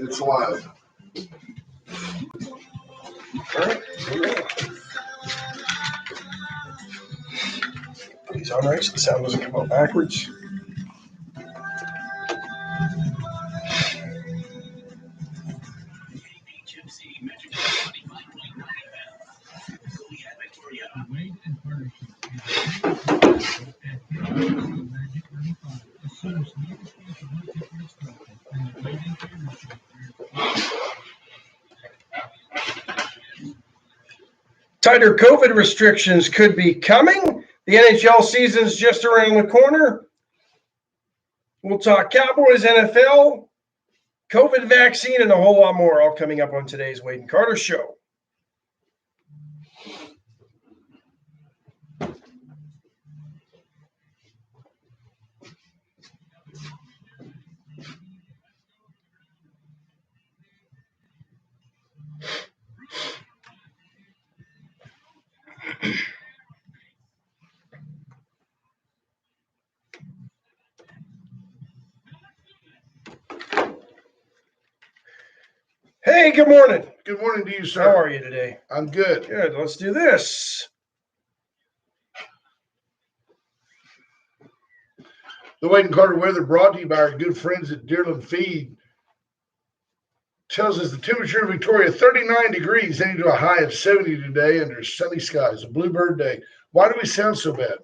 It's live. All right. These on right so the sound doesn't come out backwards. Tighter COVID restrictions could be coming. The NHL season's just around the corner. We'll talk Cowboys, NFL, COVID vaccine, and a whole lot more, all coming up on today's Wade and Carter Show. Hey, good morning. Good morning to you, sir. How are you today? I'm good. Good. Let's do this. The Wade and Carter weather brought to you by our good friends at Deerland Feed. Tells us the temperature in Victoria 39 degrees, heading to a high of 70 today under sunny skies. A bluebird day. Why do we sound so bad?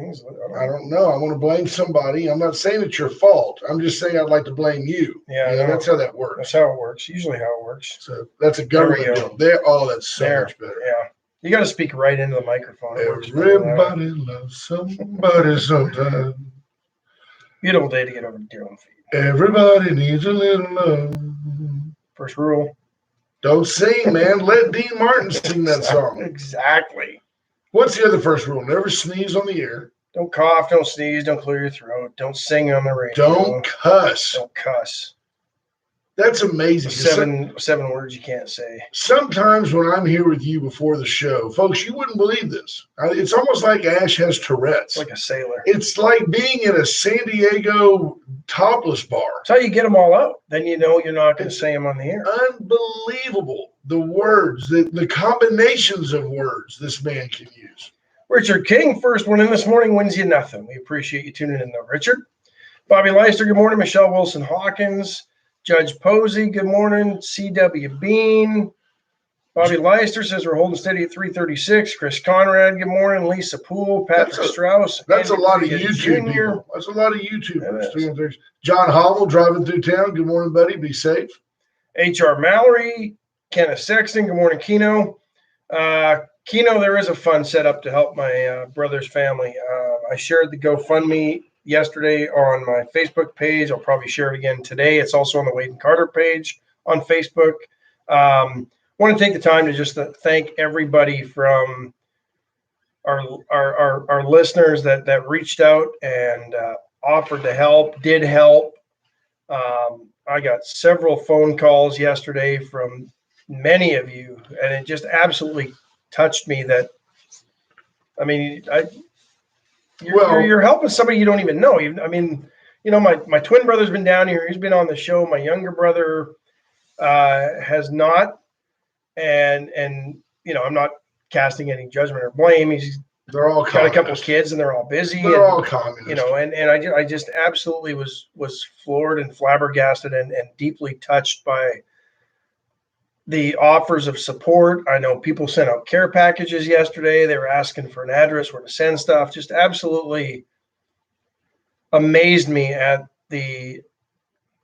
I don't know. I want to blame somebody. I'm not saying it's your fault. I'm just saying I'd like to blame you. Yeah, that's how that works. That's how it works. Usually how it works. So that's a government deal. That's so much better. Yeah. You got to speak right into the microphone. Everybody loves somebody sometime. Beautiful day to get over to Deerland Feed. Everybody needs a little love. First rule. Don't sing, man. Let Dean Martin sing that song. Exactly. What's the other first rule? Never sneeze on the air. Don't cough, don't sneeze, don't clear your throat, don't sing on the radio. Don't cuss. Don't cuss. That's amazing. Seven words you can't say. Sometimes when I'm here with you before the show, folks, you wouldn't believe this. It's almost like Ash has Tourette's. Like a sailor. It's like being in a San Diego topless bar. That's how you get them all out. Then you know you're not going to say them on the air. Unbelievable. The words, the combinations of words this man can use. Richard King, first one in this morning, wins you nothing. We appreciate you tuning in, though, Richard. Bobby Leister, good morning. Michelle Wilson-Hawkins. Judge Posey, good morning. C.W. Bean. Bobby Leister says we're holding steady at 336. Chris Conrad, good morning. Lisa Poole, Patrick Strauss. That's a lot of YouTube people. That's a lot of YouTubers. John Hobble driving through town. Good morning, buddy. Be safe. H.R. Mallory. Kenneth Sexton, good morning, Keno. Keno, there is a fund set up to help my brother's family. I shared the GoFundMe yesterday on my Facebook page. I'll probably share it again today. It's also on the Wade and Carter page on Facebook. Want to take the time to just thank everybody from our listeners that reached out and offered to help, did help. I got several phone calls yesterday from many of you, and it just absolutely touched me that, I mean, you're helping somebody you don't even know. My twin brother's been down here. He's been on the show. My younger brother has not. And I'm not casting any judgment or blame. They're all got a couple of kids and they're all busy. They're all communists. And I just absolutely was floored and flabbergasted and deeply touched by the offers of support. I know people sent out care packages yesterday. They were asking for an address where to send stuff. Just absolutely amazed me at the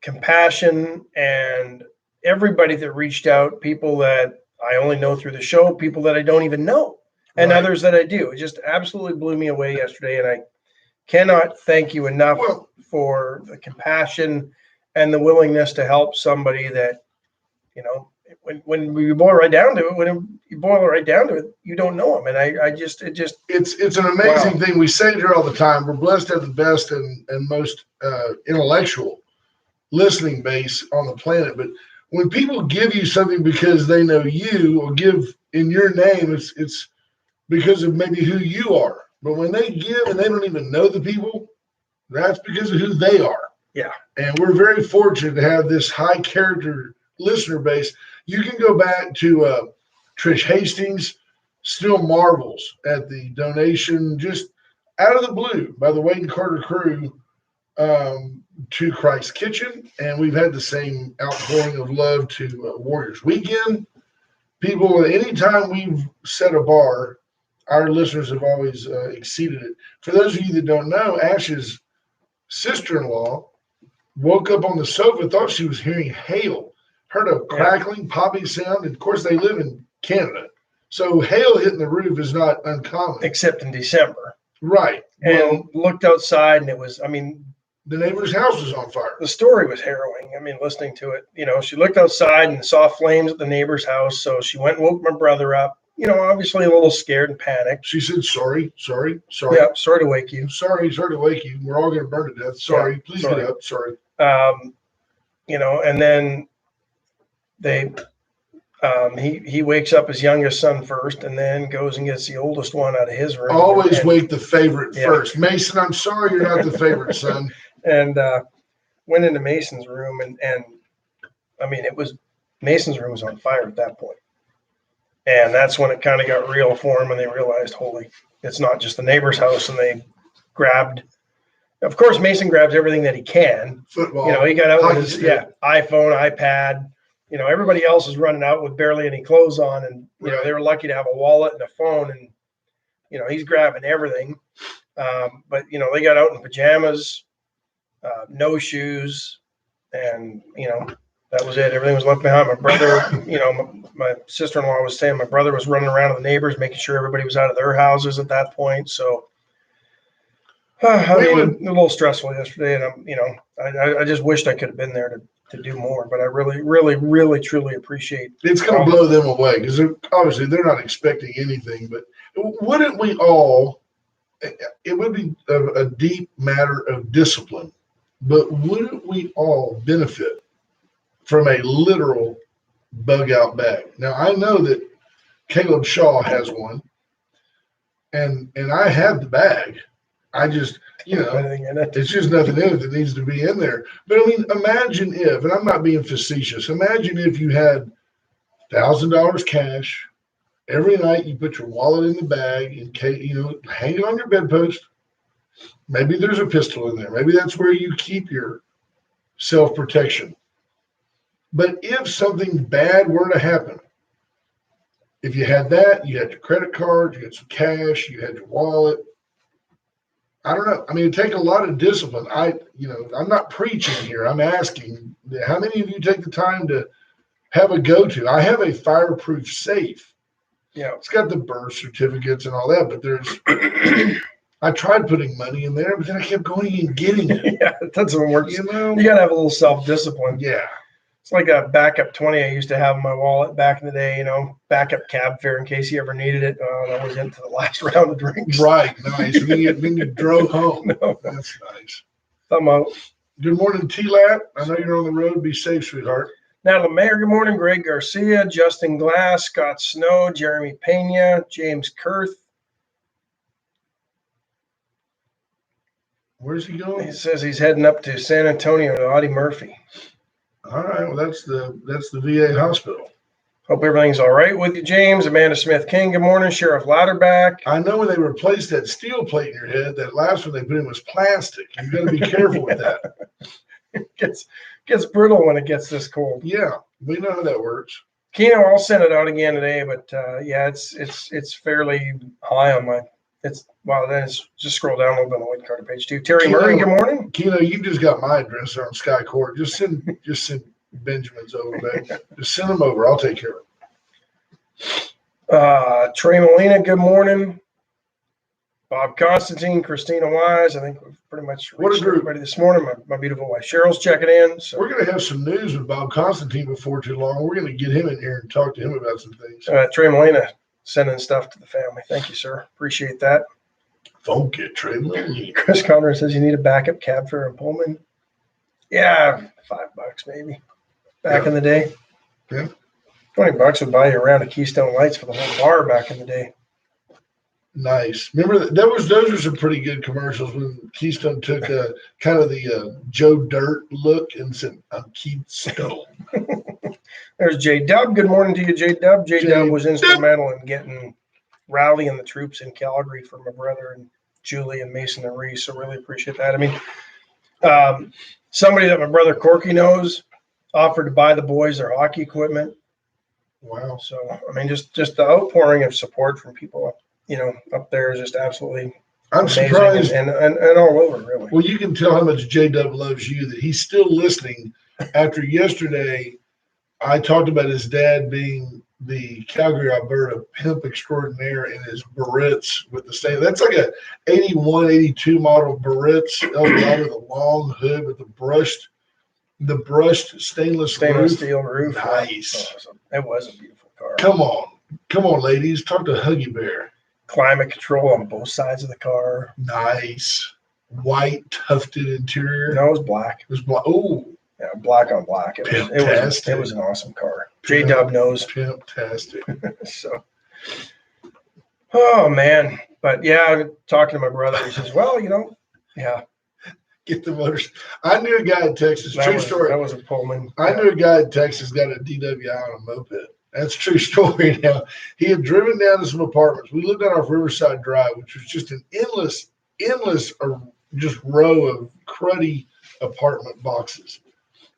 compassion and everybody that reached out, people that I only know through the show, people that I don't even know, and others that I do. It just absolutely blew me away yesterday, and I cannot thank you enough for the compassion and the willingness to help somebody that, when you boil right down to it, you don't know them. And it's an amazing thing. We say it here all the time. We're blessed to have the best and most intellectual listening base on the planet. But when people give you something because they know you or give in your name, it's because of maybe who you are. But when they give and they don't even know the people, that's because of who they are. Yeah. And we're very fortunate to have this high character listener base. You can go back to Trish Hastings, still marvels at the donation just out of the blue by the Wade and Carter crew to Christ's Kitchen. And we've had the same outpouring of love to Warriors Weekend. People, anytime we've set a bar, our listeners have always exceeded it. For those of you that don't know, Ash's sister-in-law woke up on the sofa, thought she was hearing hail, heard a crackling, popping sound. And of course, they live in Canada. So hail hitting the roof is not uncommon. Except in December. Right. And looked outside and it was, the neighbor's house was on fire. The story was harrowing. Listening to it, she looked outside and saw flames at the neighbor's house. So she went and woke my brother up, obviously a little scared and panicked. She said, sorry. Yeah, sorry to wake you. Sorry to wake you. We're all going to burn to death. Sorry. Please get up. Sorry. And then he wakes up his youngest son first and then goes and gets the oldest one out of his room. Always wake the favorite first. Mason, I'm sorry you're not the favorite son. And went into Mason's room and Mason's room was on fire at that point. And that's when it kind of got real for him and they realized, holy, it's not just the neighbor's house. And they grabbed, of course, Mason grabs everything that he can. Football. He got out with his iPhone, iPad. Everybody else is running out with barely any clothes on. And, they were lucky to have a wallet and a phone. And, he's grabbing everything. But, they got out in pajamas, no shoes. And, that was it. Everything was left behind. My brother, my sister-in-law was saying my brother was running around to the neighbors, making sure everybody was out of their houses at that point. So, a little stressful yesterday. And I just wished I could have been there to do more. But I really, really, really, truly appreciate it. It's going to blow them away because obviously they're not expecting anything. But wouldn't we all, it would be a deep matter of discipline, but wouldn't we all benefit from a literal bug out bag? Now, I know that Caleb Shaw has one, and I have the bag. I just, it's just nothing in it that needs to be in there. But imagine if, and I'm not being facetious, imagine if you had $1,000 cash. Every night you put your wallet in the bag, in case, hang it on your bedpost. Maybe there's a pistol in there. Maybe that's where you keep your self-protection. But if something bad were to happen, if you had that, you had your credit card, you had some cash, you had your wallet. I don't know. It'd take a lot of discipline. I'm not preaching here. I'm asking, how many of you take the time to have a go-to? I have a fireproof safe. Yeah, it's got the birth certificates and all that, but I tried putting money in there, but then I kept going and getting it. Yeah, that doesn't work. You got to have a little self-discipline. Yeah. It's like a backup 20 I used to have in my wallet back in the day, backup cab fare in case you ever needed it. That was into the last round of drinks. Right, nice. Then you drove home. No. That's nice. Thumb out. Good morning, T-Lat. I know you're on the road. Be safe, sweetheart. Natalie Mayer, good morning. Greg Garcia, Justin Glass, Scott Snow, Jeremy Pena, James Kurth. Where's he going? He says he's heading up to San Antonio to Audie Murphy. All right, well, that's the VA hospital. Hope everything's all right with you, James. Amanda Smith King, good morning. Sheriff Ladderback. I know when they replaced that steel plate in your head, that last one they put in was plastic. You got to be careful with that. It gets brittle when it gets this cold. Yeah, we know how that works. Keno, I'll send it out again today, but it's fairly high on my. Then it's just scroll down a little bit on the Wade Carter page too. Terry Murray, good morning. Keno, you just got my address on Sky Court. Just send Benjamin's over, man. Just send them over. I'll take care of it. Trey Molina, good morning. Bob Constantine, Christina Wise. I think we've pretty much reached everybody this morning. My beautiful wife Cheryl's checking in. So we're going to have some news with Bob Constantine before too long. We're going to get him in here and talk to him about some things. Trey Molina sending stuff to the family. Thank you, sir. Appreciate that. Don't get Trey Molina. Chris Conrad says you need a backup cab fare in Pullman. Yeah, $5 maybe. Back in the day. Yeah. $20 would buy you a round of Keystone Lights for the whole bar back in the day. Nice. Remember those were some pretty good commercials when Keystone took kind of the Joe Dirt look and said, "I'm Keystone." There's J Dub. Good morning to you, J Dub. J Dub was instrumental in rallying the troops in Calgary for my brother and Julie and Mason and Reese. So really appreciate that. I mean, somebody that my brother Corky knows offered to buy the boys their hockey equipment. Wow. So I mean, just the outpouring of support from people, up there is just absolutely. I'm surprised and all over, really. Well, you can tell how much J-Dub loves you, that he's still listening. After yesterday, I talked about his dad being the Calgary, Alberta pimp extraordinaire in his Barrettes with the same. That's like a 81, 82 model Barrettes Eldorado, the long hood with the brushed stainless steel roof. Nice. Awesome. It was a beautiful car. Come on, ladies. Talk to Huggy Bear. Climate control on both sides of the car. Nice. White tufted interior. No, it was black. It was black. Oh, yeah, black on black. It was an awesome car. J Dub knows. Fantastic. So, oh man, but yeah, I'm talking to my brother. He says, "Well, yeah." Get the motors. I knew a guy in Texas. True story. That was a Pullman. I knew a guy in Texas got a DWI on a moped. That's a true story. Now, he had driven down to some apartments. We lived on off Riverside Drive, which was just an endless, just row of cruddy apartment boxes.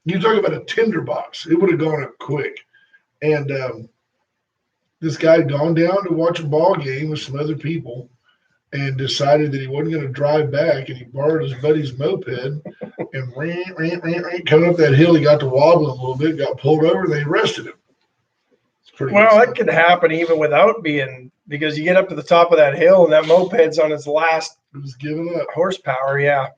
You talk about a tinderbox. It would have gone up quick. And this guy had gone down to watch a ball game with some other people and decided that he wasn't going to drive back, and he borrowed his buddy's moped and coming up that hill, he got to wobbling a little bit, got pulled over, and they arrested him. Well, that could happen even without because you get up to the top of that hill and that moped's on its last it was giving up horsepower. Yeah.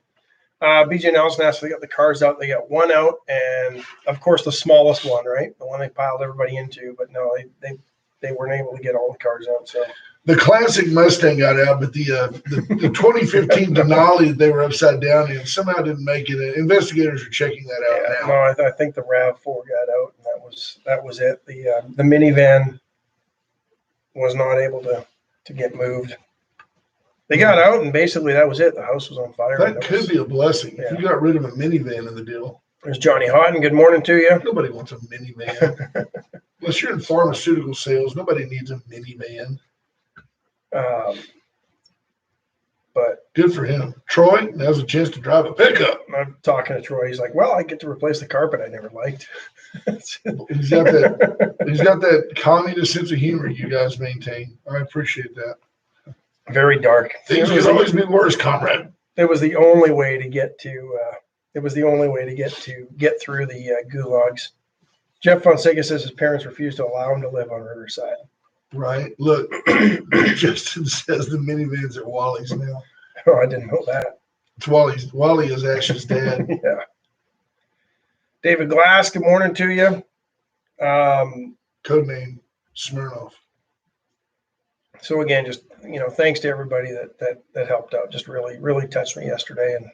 BJ Nelson asked if they got the cars out. They got one out, and of course the smallest one, right? The one they piled everybody into. But no, they weren't able to get all the cars out. So the classic Mustang got out, but the 2015 Denali that they were upside down in somehow didn't make it. Investigators are checking that out now. No, I think the RAV4 got out, and that was it. The minivan was not able to get moved. They got out, and basically that was it. The house was on fire. That could be a blessing. Yeah. If you got rid of a minivan in the deal. There's Johnny Houghton. Good morning to you. Nobody wants a minivan. Unless you're in pharmaceutical sales, nobody needs a minivan. But good for him. Troy has a chance to drive a pickup. I'm talking to Troy. He's like, well, I get to replace the carpet I never liked. He's got that communist sense of humor you guys maintain. I appreciate that. Very dark. Things could always be worse, comrade. It was the only way to get to. Get through the gulags. Jeff Fonseca says his parents refused to allow him to live on Riverside. Right. Look, Justin says the minivan's at Wally's now. Oh, I didn't know that. It's Wally's. Wally is Ash's dad. Yeah. David Glass. Good morning to you. Codename Smirnoff. So again, just thanks to everybody that helped out. Just really touched me yesterday, and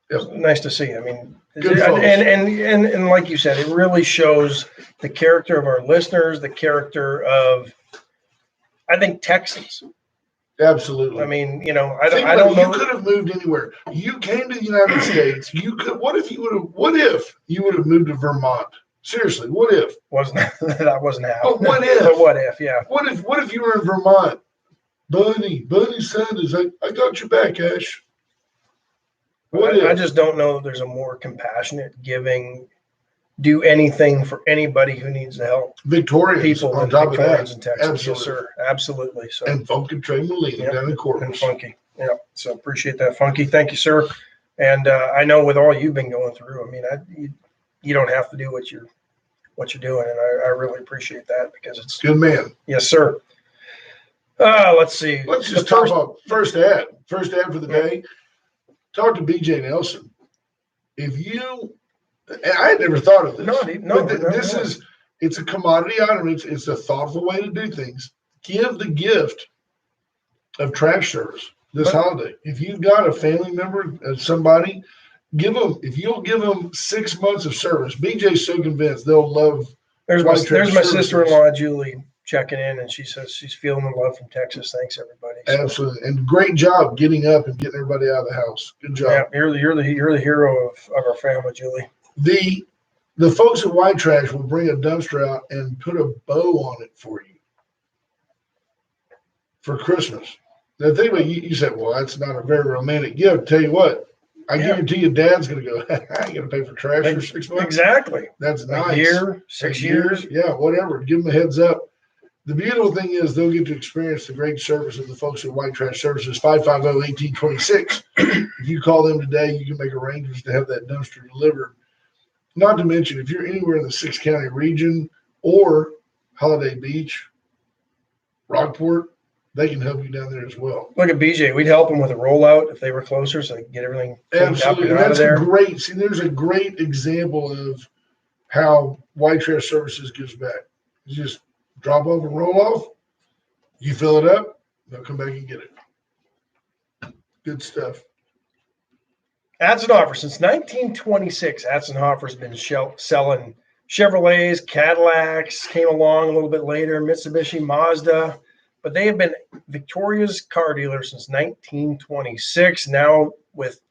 it was nice to see. I mean, and like you said, it really shows the character of our listeners, the character of, I think, Texans. Absolutely. I mean, I don't know. You could have moved anywhere. You came to the United States. You could. What if you would have moved to Vermont? Seriously, what if? That wasn't happening. But what if? But what if? Yeah. What if you were in Vermont? Buddy Sanders, I got your back, Ash. I just don't know that there's a more compassionate, giving, do anything for anybody who needs the help. Victorians people on top of that. In Texas. Absolutely. Yes, sir. Absolutely. So. And Funky Trey Molina down in Corpus. And Funky. Yeah. So appreciate that, Funky. Thank you, sir. And I know with all you've been going through, I mean, you don't have to do what you're doing, and I really appreciate that because it's good, man. Yes, sir. Let's see. Let's just talk about first ad for the day. Talk to BJ Nelson. I had never thought of this. It's a commodity item. It's a thoughtful way to do things. Give the gift of trash service this holiday. If you've got a family member, somebody, if you'll give them 6 months of service, BJ's so convinced they'll love. There's my sister-in-law, Julie. checking in, and she says she's feeling the love from Texas. Thanks, everybody. So, Absolutely. And great job getting up and getting everybody out of the house. Good job. yeah, you're the hero of our family, Julie. The folks at White Trash will bring a dumpster out and put a bow on it for you for Christmas. Now, think about you said, well, that's not a very romantic gift. Tell you what, I guarantee you Dad's going to go, I ain't going to pay for trash for 6 months. Exactly. That's nice. A year, 6 years. Yeah, whatever. Give them a heads up. The beautiful thing is they'll get to experience the great service of the folks at White Trash Services, 550-1826. If you call them today, you can make arrangements to have that dumpster delivered. Not to mention, if you're anywhere in the 6-county region or Holiday Beach, Rockport, they can help you down there as well. Look at BJ. We'd help them with a rollout if they were closer, so they could get everything cleaned up and out of there. There's a great example of how White Trash Services gives back. You just drop off and roll off. You fill it up, they'll come back and get it. Good stuff. Atzenhofer, since 1926, Atzenhofer's been selling Chevrolets, Cadillacs, came along a little bit later, Mitsubishi, Mazda, but they have been Victoria's car dealer since 1926. Now, with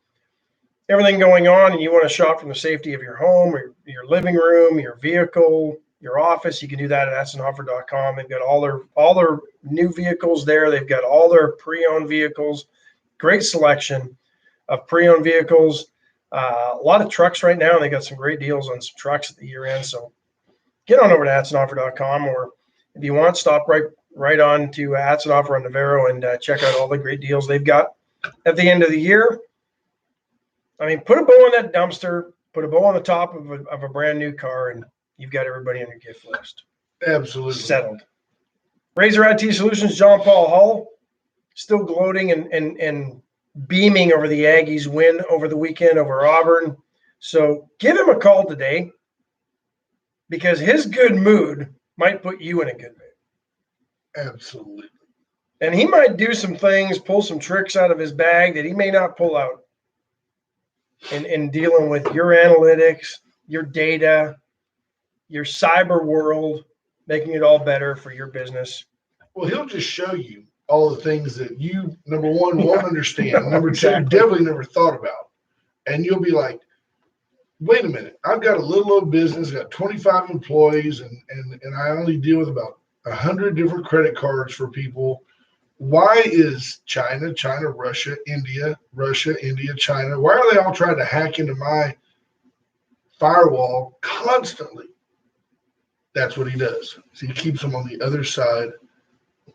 everything going on and you want to shop from the safety of your home or your living room, your vehicle, your office, you can do that at atzenhofer.com. They've got all their new vehicles there. They've got all their pre-owned vehicles. Great selection of pre-owned vehicles. A lot of trucks right now. They got some great deals on some trucks at the year end. So get on over to atzenhofer.com, or if you want, stop right on to Atzenhofer on Navarro and check out all the great deals they've got at the end of the year. I mean, put a bow on that dumpster, put a bow on the top of a brand new car, and you've got everybody on your gift list. Absolutely. Settled. Razor IT Solutions, John Paul Hull, still gloating and beaming over the Aggies' win over the weekend over Auburn. So give him a call today, because his good mood might put you in a good mood. Absolutely. And he might do some things, pull some tricks out of his bag that he may not pull out in dealing with your analytics, your data, your cyber world, making it all better for your business. Well, he'll just show you all the things that you, number one, won't understand. Number two, definitely never thought about. And you'll be like, wait a minute, I've got a little old business, got 25 employees, and I only deal with about 100 different credit cards for people. Why is China, Russia, India, China, why are they all trying to hack into my firewall constantly? That's what he does. So he keeps them on the other side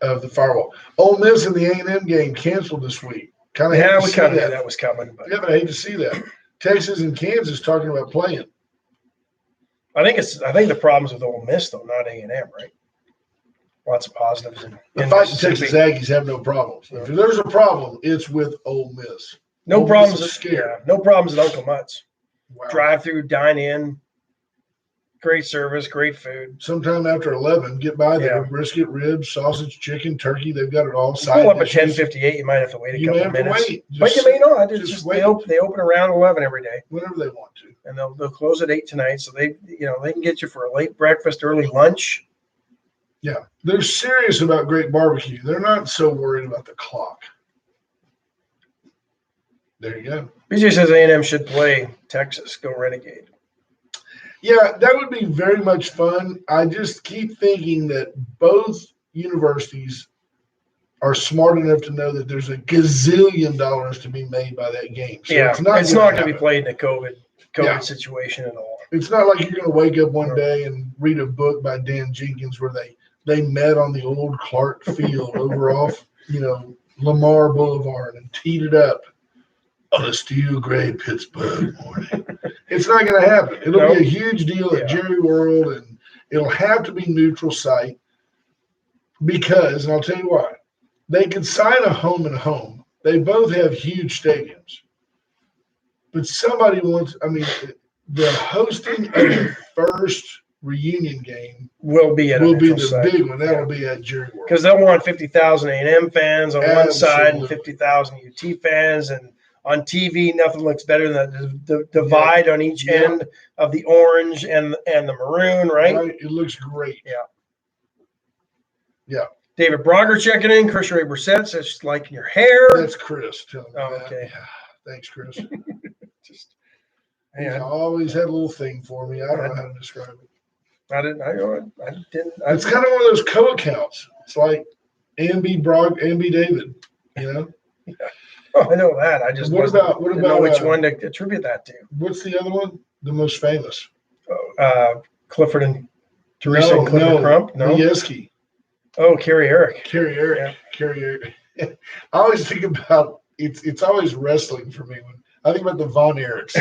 of the firewall. Ole Miss in the A&M game canceled this week. We kind of knew that was coming. But. Yeah, but I hate to see that. Texas and Kansas talking about playing. I think the problem's with Ole Miss, though, not A&M, right? Lots of positives. The fighting Texas Aggies have no problems. If there's a problem, it's with Ole Miss. No problems at Uncle Mutt's. Wow. Drive through, dine in. Great service, great food. Sometime after 11, get by there. Brisket, ribs, sausage, chicken, turkey. They've got it all. You pull up at 10:58. You might have to wait a couple minutes. But you may not. They open around 11 every day. Whenever they want to. And they'll close at 8 tonight. So they can get you for a late breakfast, early lunch. Yeah. They're serious about great barbecue. They're not so worried about the clock. There you go. BJ says A&M should play Texas. Go Renegade. Yeah, that would be very much fun. I just keep thinking that both universities are smart enough to know that there's a gazillion dollars to be made by that game. So it's not going to be played in a COVID situation at all. It's not like you're going to wake up one day and read a book by Dan Jenkins where they met on the old Clark Field over off, Lamar Boulevard and teed it up on a steel gray Pittsburgh morning. It's not going to happen. It'll be a huge deal at Jerry World, and it'll have to be neutral site because, and I'll tell you why, they could sign a home and home. They both have huge stadiums. But somebody wants, the hosting of the first reunion game will be the big one. That'll be at Jerry World. Because they'll want 50,000 A&M fans on one side and 50,000 UT fans, and on TV, nothing looks better than the divide on each end of the orange and the maroon, right? It looks great. Yeah. Yeah. David Brogger checking in. Chris Ray Brissett says, liking your hair. That's Chris telling me that. Okay. Yeah. Thanks, Chris. Just, He's hey, always had a little thing for me. I don't know how to describe it. I didn't. It's kind of one of those co-accounts. It's like AMB David, you know? Oh, I know that. I just didn't know which one to attribute that to. What's the other one? The most famous? Clifford and Teresa and Clifford Crump? No. Majewski. Oh, Kerry Eric. Yeah. Kerry Eric. I always think about it's always wrestling for me when I think about the Von Erichs.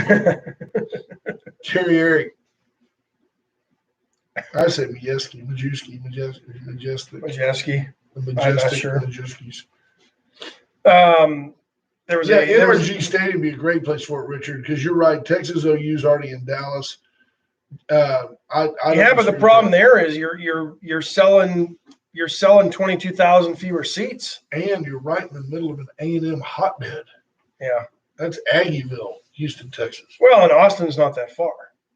Kerry Eric. I say Majewski. The majestic Majewskis. There was NRG Stadium would be a great place for it, Richard, because you're right. Texas OU's already in Dallas. But the problem there is you're selling 22,000 fewer seats, and you're right in the middle of an A&M hotbed. Yeah, that's Aggieville, Houston, Texas. Well, and Austin's not that far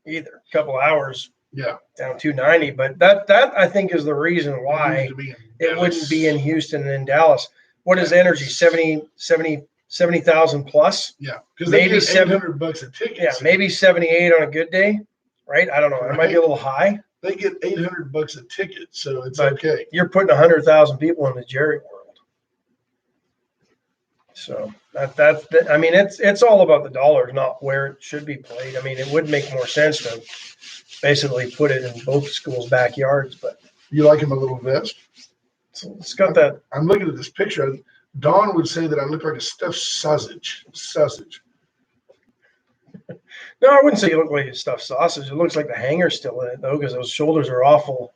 either. A couple hours. Yeah, down 290. But that I think is the reason why it wouldn't be in Houston and in Dallas. What is energy? 70,000 plus? Yeah, because they get $800 a ticket. Yeah, maybe 78 on a good day, right? I don't know. It might be a little high. They get $800 a ticket, so it's okay. You're putting 100,000 people in the Jerry world. So that's I mean, it's all about the dollars, not where it should be played. I mean, it would make more sense to basically put it in both schools' backyards. But you like him a little vest? It's got that. I'm looking at this picture. Dawn would say that I look like a stuffed sausage. No, I wouldn't say you look like a stuffed sausage. It looks like the hanger's still in it, though, because those shoulders are awful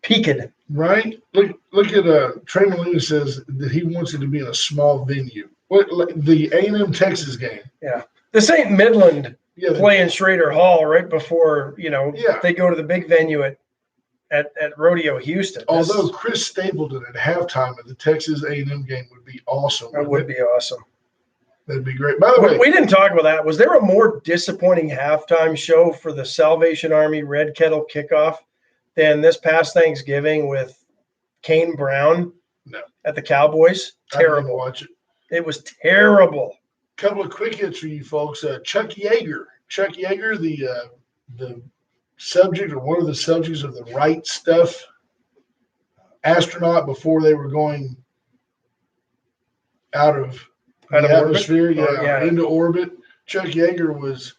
peaked. Right? Look at Trey Molina says that he wants it to be in a small venue. The A&M Texas game. Yeah. This ain't Midland playing Schrader Hall right before, they go to the big venue at Rodeo Houston. Although Chris Stapleton at halftime of the Texas A&M game would be awesome. That would be awesome. That'd be great. By the way, we didn't talk about that. Was there a more disappointing halftime show for the Salvation Army Red Kettle kickoff than this past Thanksgiving with Kane Brown at the Cowboys? Terrible. Watch it. It was terrible. Couple of quick hits for you folks. Chuck Yeager, the subject or one of the subjects of the Right Stuff astronaut before they were going out of the atmosphere, into orbit. Chuck Yeager was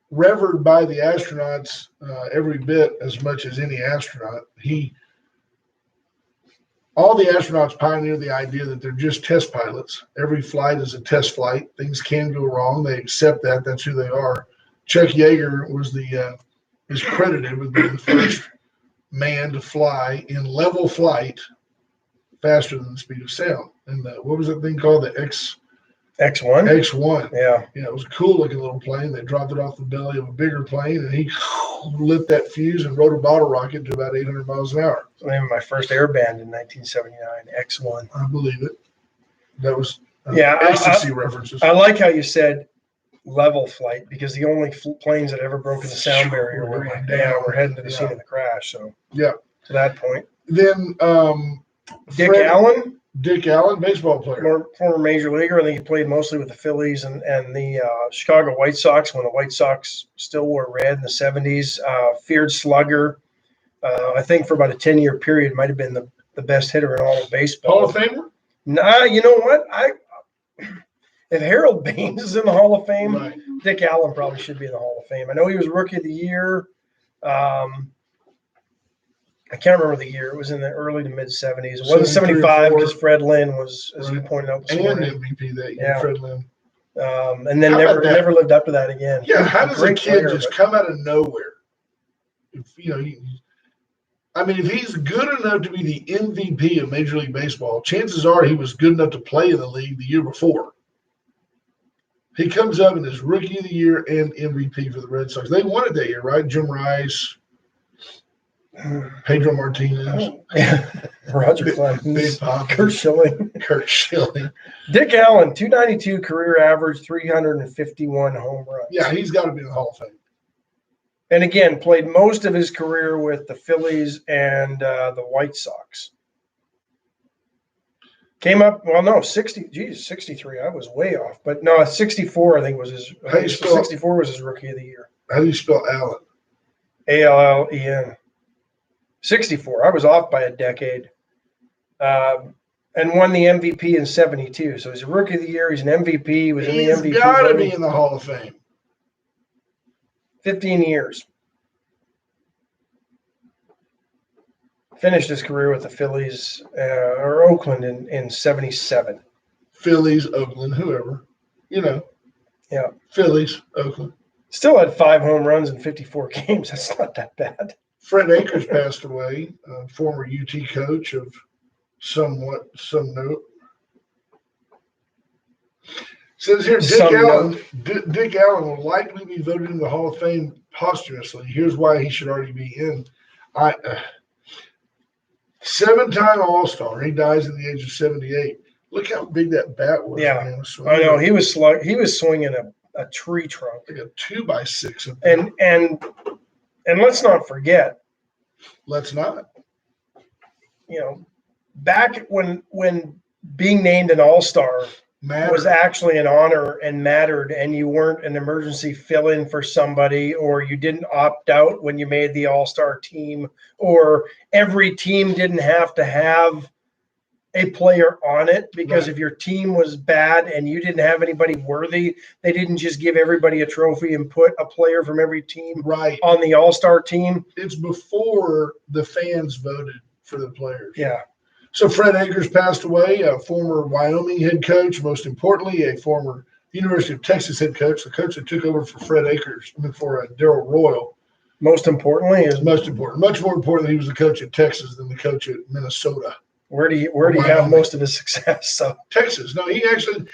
revered by the astronauts every bit as much as any astronaut. All the astronauts pioneered the idea that they're just test pilots. Every flight is a test flight. Things can go wrong. They accept that. That's who they are. Chuck Yeager was is credited with being the first man to fly in level flight faster than the speed of sound. And what was that thing called? The X1? X1. Yeah. It was a cool looking little plane. They dropped it off the belly of a bigger plane, and he lit that fuse and rode a bottle rocket to about 800 miles an hour. So I my first air band in 1979, X1. I believe it. That was ecstasy references. I like how you said level flight, because the only planes that ever broken the sound barrier were heading to the scene of the crash. So to that point. Then Dick Allen, baseball player. Former major leaguer. I think he played mostly with the Phillies and the Chicago White Sox when the White Sox still wore red in the 70s. Feared slugger. I think for about a 10-year period might have been the best hitter in all of baseball. Hall of Famer? Nah, you know what? If Harold Baines is in the Hall of Fame, right. Dick Allen probably should be in the Hall of Fame. I know he was Rookie of the Year. I can't remember the year. It was in the early to mid 70s. It wasn't 75 because Fred Lynn was, as you pointed out, and MVP that year, Fred Lynn. And then never lived up to that again. Yeah, how does a kid just come out of nowhere? If he's good enough to be the MVP of Major League Baseball, chances are he was good enough to play in the league the year before. He comes up in his Rookie of the Year and MVP for the Red Sox. They won it that year, right? Jim Rice, Pedro Martinez, Roger Clemens, Kurt Schilling. Dick Allen, 292 career average, 351 home runs. Yeah, he's got to be in the Hall of Fame. And again, played most of his career with the Phillies and the White Sox. Came up, well, no, 63. I was way off. But no, 64, I think was his. How do you spell- 64 was his rookie of the year. How do you spell Allen? Allen. 64. I was off by a decade. And won the MVP in 72. So he's a rookie of the year. He's an MVP. He was in the MVP. He's got to voting. be in the Hall of Fame. 15 years. Finished his career with the Phillies or Oakland in 77. Phillies, Oakland, whoever. Yeah. Phillies, Oakland. Still had 5 home runs in 54 games. That's not that bad. Fred Akers passed away, former UT coach of some note. Says here, Dick Allen will likely be voted in the Hall of Fame posthumously. Here's why he should already be in. 7-time All-Star. He dies at the age of 78. Look how big that bat was. Yeah, man. I know. He was swinging a tree trunk, like a 2x6. And let's not forget. Let's not. Back when being named an All-Star was actually an honor and mattered, and you weren't an emergency fill-in for somebody, or you didn't opt out when you made the All-Star team, or every team didn't have to have a player on it because if your team was bad and you didn't have anybody worthy, they didn't just give everybody a trophy and put a player from every team on the All-Star team. It's before the fans voted for the players. Yeah. So Fred Akers passed away, a former Wyoming head coach, most importantly, a former University of Texas head coach, the coach that took over for Darrell Royal. Much more importantly, he was the coach at Texas than the coach at Minnesota. Where do you have most of his success? So Texas. No, he actually,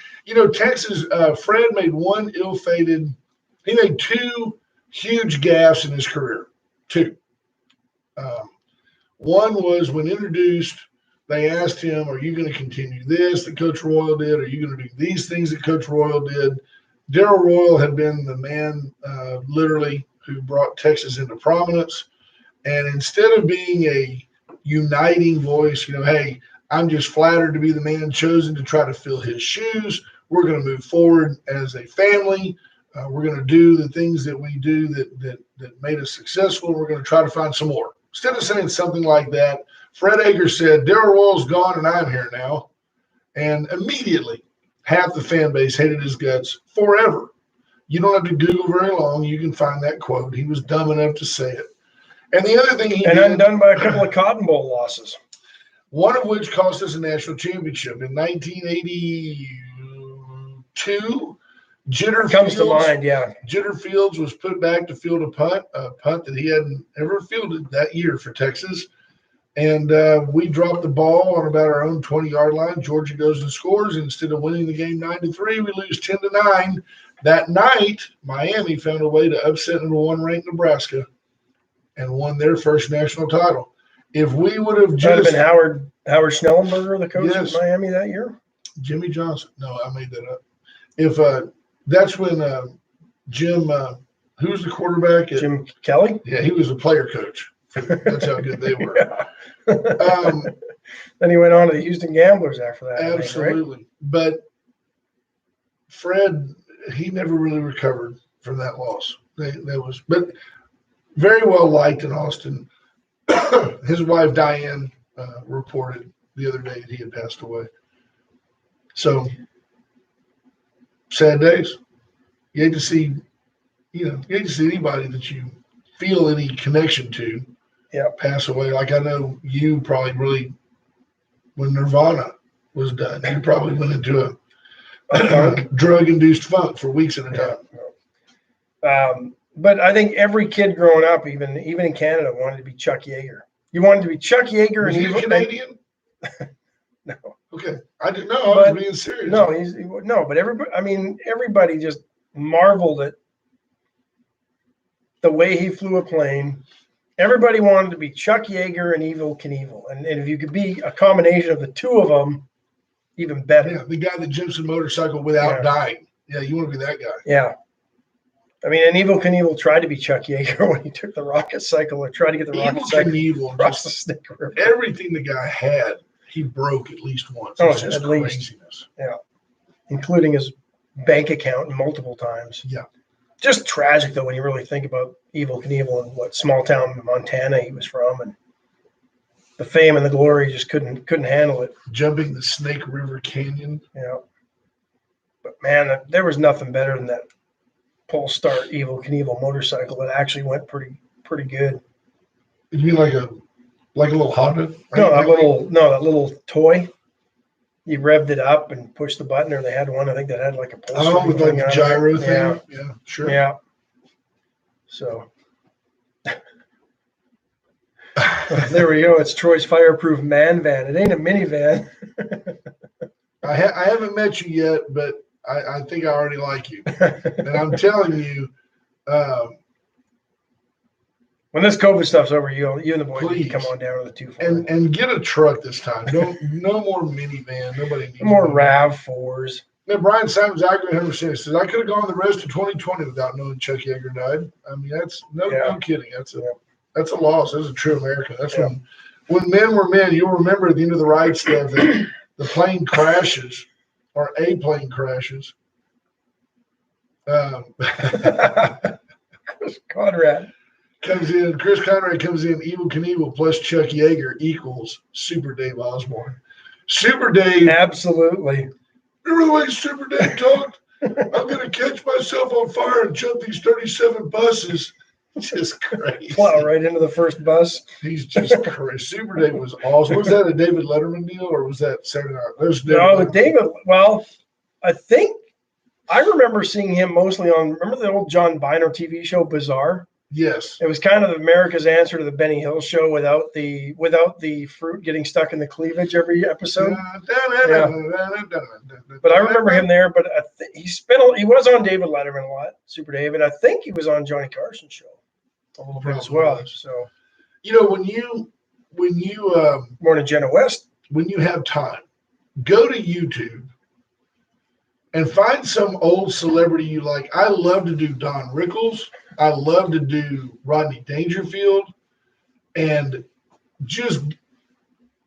Texas, Fred made he made 2 huge gaffes in his career. 2. One was when introduced, they asked him, are you going to continue this that Coach Royal did? Are you going to do these things that Coach Royal did? Darrell Royal had been the man, literally, who brought Texas into prominence. And instead of being a uniting voice, hey, I'm just flattered to be the man chosen to try to fill his shoes. We're going to move forward as a family. We're going to do the things that we do that made us successful. We're going to try to find some more. Instead of saying something like that, Fred Akers said, Darrell Royal's gone and I'm here now. And immediately, half the fan base hated his guts forever. You don't have to Google very long. You can find that quote. He was dumb enough to say it. And the other thing he did, undone by a couple of Cotton Bowl losses. One of which cost us a national championship in 1982. Comes to mind, yeah. Jitter Fields was put back to field a punt that he hadn't ever fielded that year for Texas. And we dropped the ball on about our own 20-yard line. Georgia goes and scores. And instead of winning the game 9-3, we lose 10-9. That night, Miami found a way to upset number 1 ranked Nebraska and won their first national title. If we would have just been Howard Schnellenberger, the coach of Miami that year. Jimmy Johnson. No, I made that up. If that's when Jim, who's the quarterback? Jim Kelly. Yeah, he was a player coach. That's how good they were. Then he went on to the Houston Gamblers after that. Absolutely, right? But Fred, he never really recovered from that loss. But very well liked in Austin. His wife Diane reported the other day that he had passed away. So sad days. You hate to see, anybody that you feel any connection to pass away. Like I know you probably really, when Nirvana was done, you probably went into a drug-induced funk for weeks at a time. But I think every kid growing up, even in Canada, wanted to be Chuck Yeager. You wanted to be Chuck Yeager. Was he Canadian? No. Okay. I didn't know. I was being serious. No, but everybody just marveled at the way he flew a plane. Everybody wanted to be Chuck Yeager and Evel Knievel. And if you could be a combination of the two of them, even better. Yeah, the guy that jumps a motorcycle without dying. Yeah, you want to be that guy. Yeah. And Evel Knievel tried to be Chuck Yeager when he took the rocket cycle or tried to get the rocket cycle across the Snake River. Everything the guy had, he broke at least once. Oh, It's just at least. craziness. Yeah. Including his bank account multiple times. Yeah. Just tragic, though, when you really think about Evel Knievel and what small town Montana he was from, and the fame and the glory just couldn't handle it. Jumping the Snake River Canyon. Yeah. But man, there was nothing better than that pull start Evel Knievel motorcycle. It actually went pretty good. You mean like a little Honda? No, that little toy. You revved it up and pushed the button, or they had one, I think, that had like a pull string with like thing the on it. gyro thing. Yeah. Yeah, sure. Yeah. So there we go. It's Troy's fireproof man van. It ain't a minivan. I haven't met you yet, but I think I already like you. And I'm telling you, when this COVID stuff's over, you and the boys need to please come on down to the 240. and get a truck this time. No more minivan. Nobody needs more one. RAV4s. Now, Brian Simon's accurate 100%. He says, I could have gone the rest of 2020 without knowing Chuck Yeager died. I mean, that's no kidding. That's a loss. That's a true American. That's when men were men. You'll remember at the end of the ride stuff that the plane crashes, or a plane crashes. Chris Conrad comes in. Chris Conrad comes in. Evel Knievel plus Chuck Yeager equals Super Dave Osborne. Super Dave. Absolutely. Remember the way Super Dave talked? I'm going to catch myself on fire and jump these 37 buses. Just crazy. Plow right into the first bus. He's just crazy. Super Dave was awesome. Was that a David Letterman deal, or was that Saturday Night? That was David. Well, I think I remember seeing him mostly on. Remember the old John Biner TV show, Bizarre? Yes. It was kind of America's answer to the Benny Hill show without the fruit getting stuck in the cleavage every episode. But I remember him there. But he was on David Letterman a lot, Super Dave, and I think he was on Johnny Carson's show a little bit as well. So, when you Morning Jenna West, when you have time, go to YouTube and find some old celebrity you like. I love to do Don Rickles. I love to do Rodney Dangerfield. And just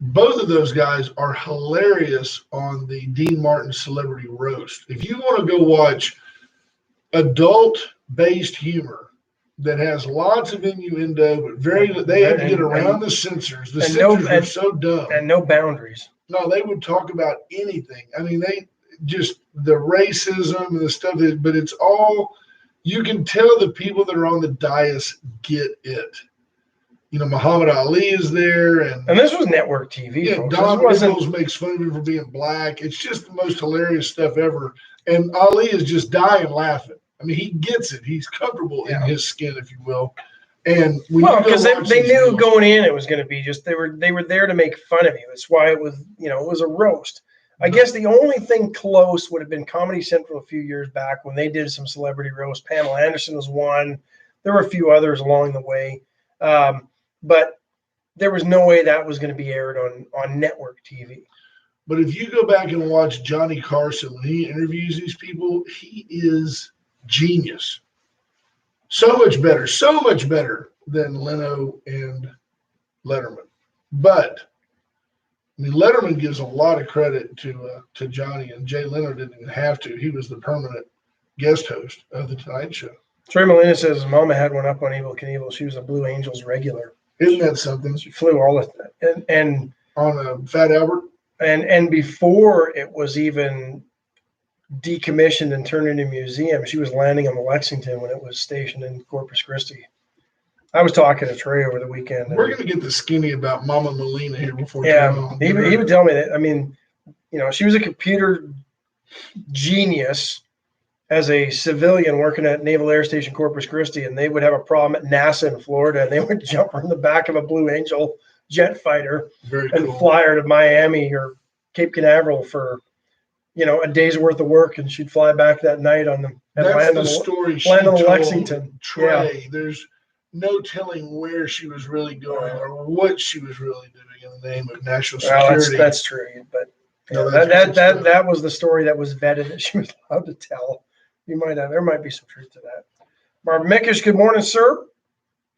both of those guys are hilarious on the Dean Martin Celebrity Roast. If you want to go watch adult-based humor that has lots of innuendo, but they have to get around the censors. The censors are so dumb. And no boundaries. No, they would talk about anything. I mean, they just the racism and the stuff, but it's all, you can tell the people that are on the dais get it. Muhammad Ali is there. And this was network TV. Yeah, Don Rickles makes fun of him for being black. It's just the most hilarious stuff ever. And Ali is just dying laughing. I mean, he gets it. He's comfortable in his skin, if you will. And because they knew going in it was going to be just they were there to make fun of you. That's why it was it was a roast. I guess the only thing close would have been Comedy Central a few years back when they did some celebrity roast. Pamela Anderson was one. There were a few others along the way, but there was no way that was going to be aired on network TV. But if you go back and watch Johnny Carson when he interviews these people, he is genius. So much better than Leno and Letterman. But I mean, Letterman gives a lot of credit to Johnny, and Jay Leno didn't even have to. He was the permanent guest host of the Tonight Show. Trey Molina says his mama had one up on Evel Knievel. She was a Blue Angels regular. Isn't that something? She flew all the and on Fat Albert. And before it was even decommissioned and turned into a museum, she was landing on the Lexington when it was stationed in Corpus Christi. I was talking to Trey over the weekend. We're going to get the skinny about Mama Molina here before. He would tell me that. I mean, she was a computer genius as a civilian working at Naval Air Station Corpus Christi, and they would have a problem at NASA in Florida, and they would jump her in the back of a Blue Angel jet fighter and fly her to Miami or Cape Canaveral for a day's worth of work, and she'd fly back that night on them. That's the story she land on told Lexington. Trey. Yeah. There's no telling where she was really going or what she was really doing in the name of national security. Well, that's true, but that was the story that was vetted that she was allowed to tell. There might be some truth to that. Marvin Mickish, good morning, sir.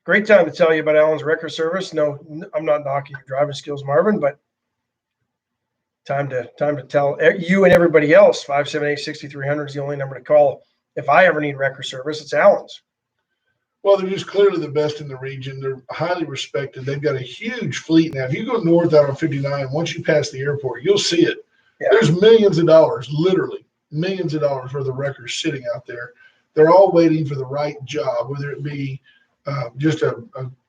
Great time to tell you about Alan's record service. No, I'm not knocking your driving skills, Marvin, but Time to tell you and everybody else. 578-6300 is the only number to call. If I ever need wrecker service, it's Allen's. Well, they're just clearly the best in the region. They're highly respected. They've got a huge fleet now. If you go north out on 59, once you pass the airport, you'll see it. Yeah. There's millions of dollars, literally millions of dollars worth of wreckers sitting out there. They're all waiting for the right job, whether it be just a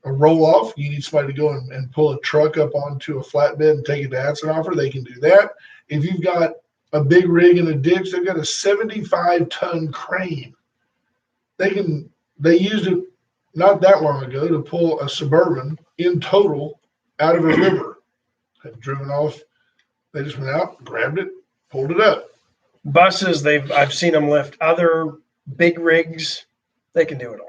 roll-off. You need somebody to go and pull a truck up onto a flatbed and take it to Atzenoffer. They can do that. If you've got a big rig in a ditch, they've got a 75-ton crane. They used it not that long ago to pull a Suburban in total out of a river. Had driven off. They just went out, grabbed it, pulled it up. Buses, I've seen them lift other big rigs. They can do it all.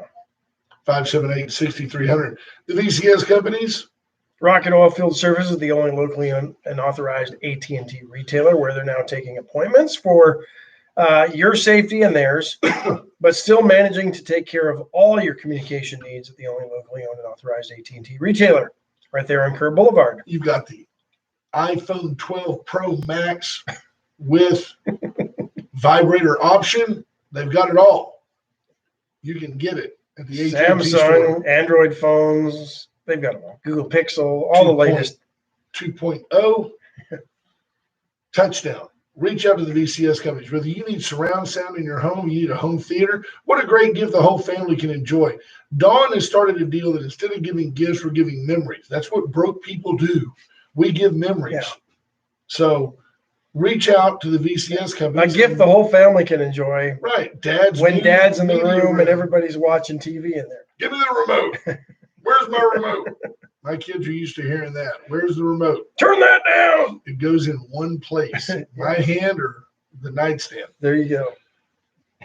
578-6300. The VCS companies. Rocket Oilfield Services is the only locally and authorized AT&T retailer where they're now taking appointments for your safety and theirs, but still managing to take care of all your communication needs at the only locally owned and authorized AT&T retailer right there on Kerr Boulevard. You've got the iPhone 12 Pro Max with vibrator option. They've got it all. You can get it at the AT&T Samsung, store. Android phones, they've got them all. Google Pixel, all the latest. 2.0 touchdown. Reach out to the VCS companies. Whether you need surround sound in your home, you need a home theater, what a great gift the whole family can enjoy. Dawn has started a deal that instead of giving gifts, we're giving memories. That's what broke people do. We give memories. Yeah. So reach out to the VCS A companies. gift the whole family can enjoy. Right. When dad's in the room and everybody's watching TV in there. Give me the remote. Where's my remote? My kids are used to hearing that. Where's the remote? Turn that down. It goes in one place, my hand or the nightstand. There you go.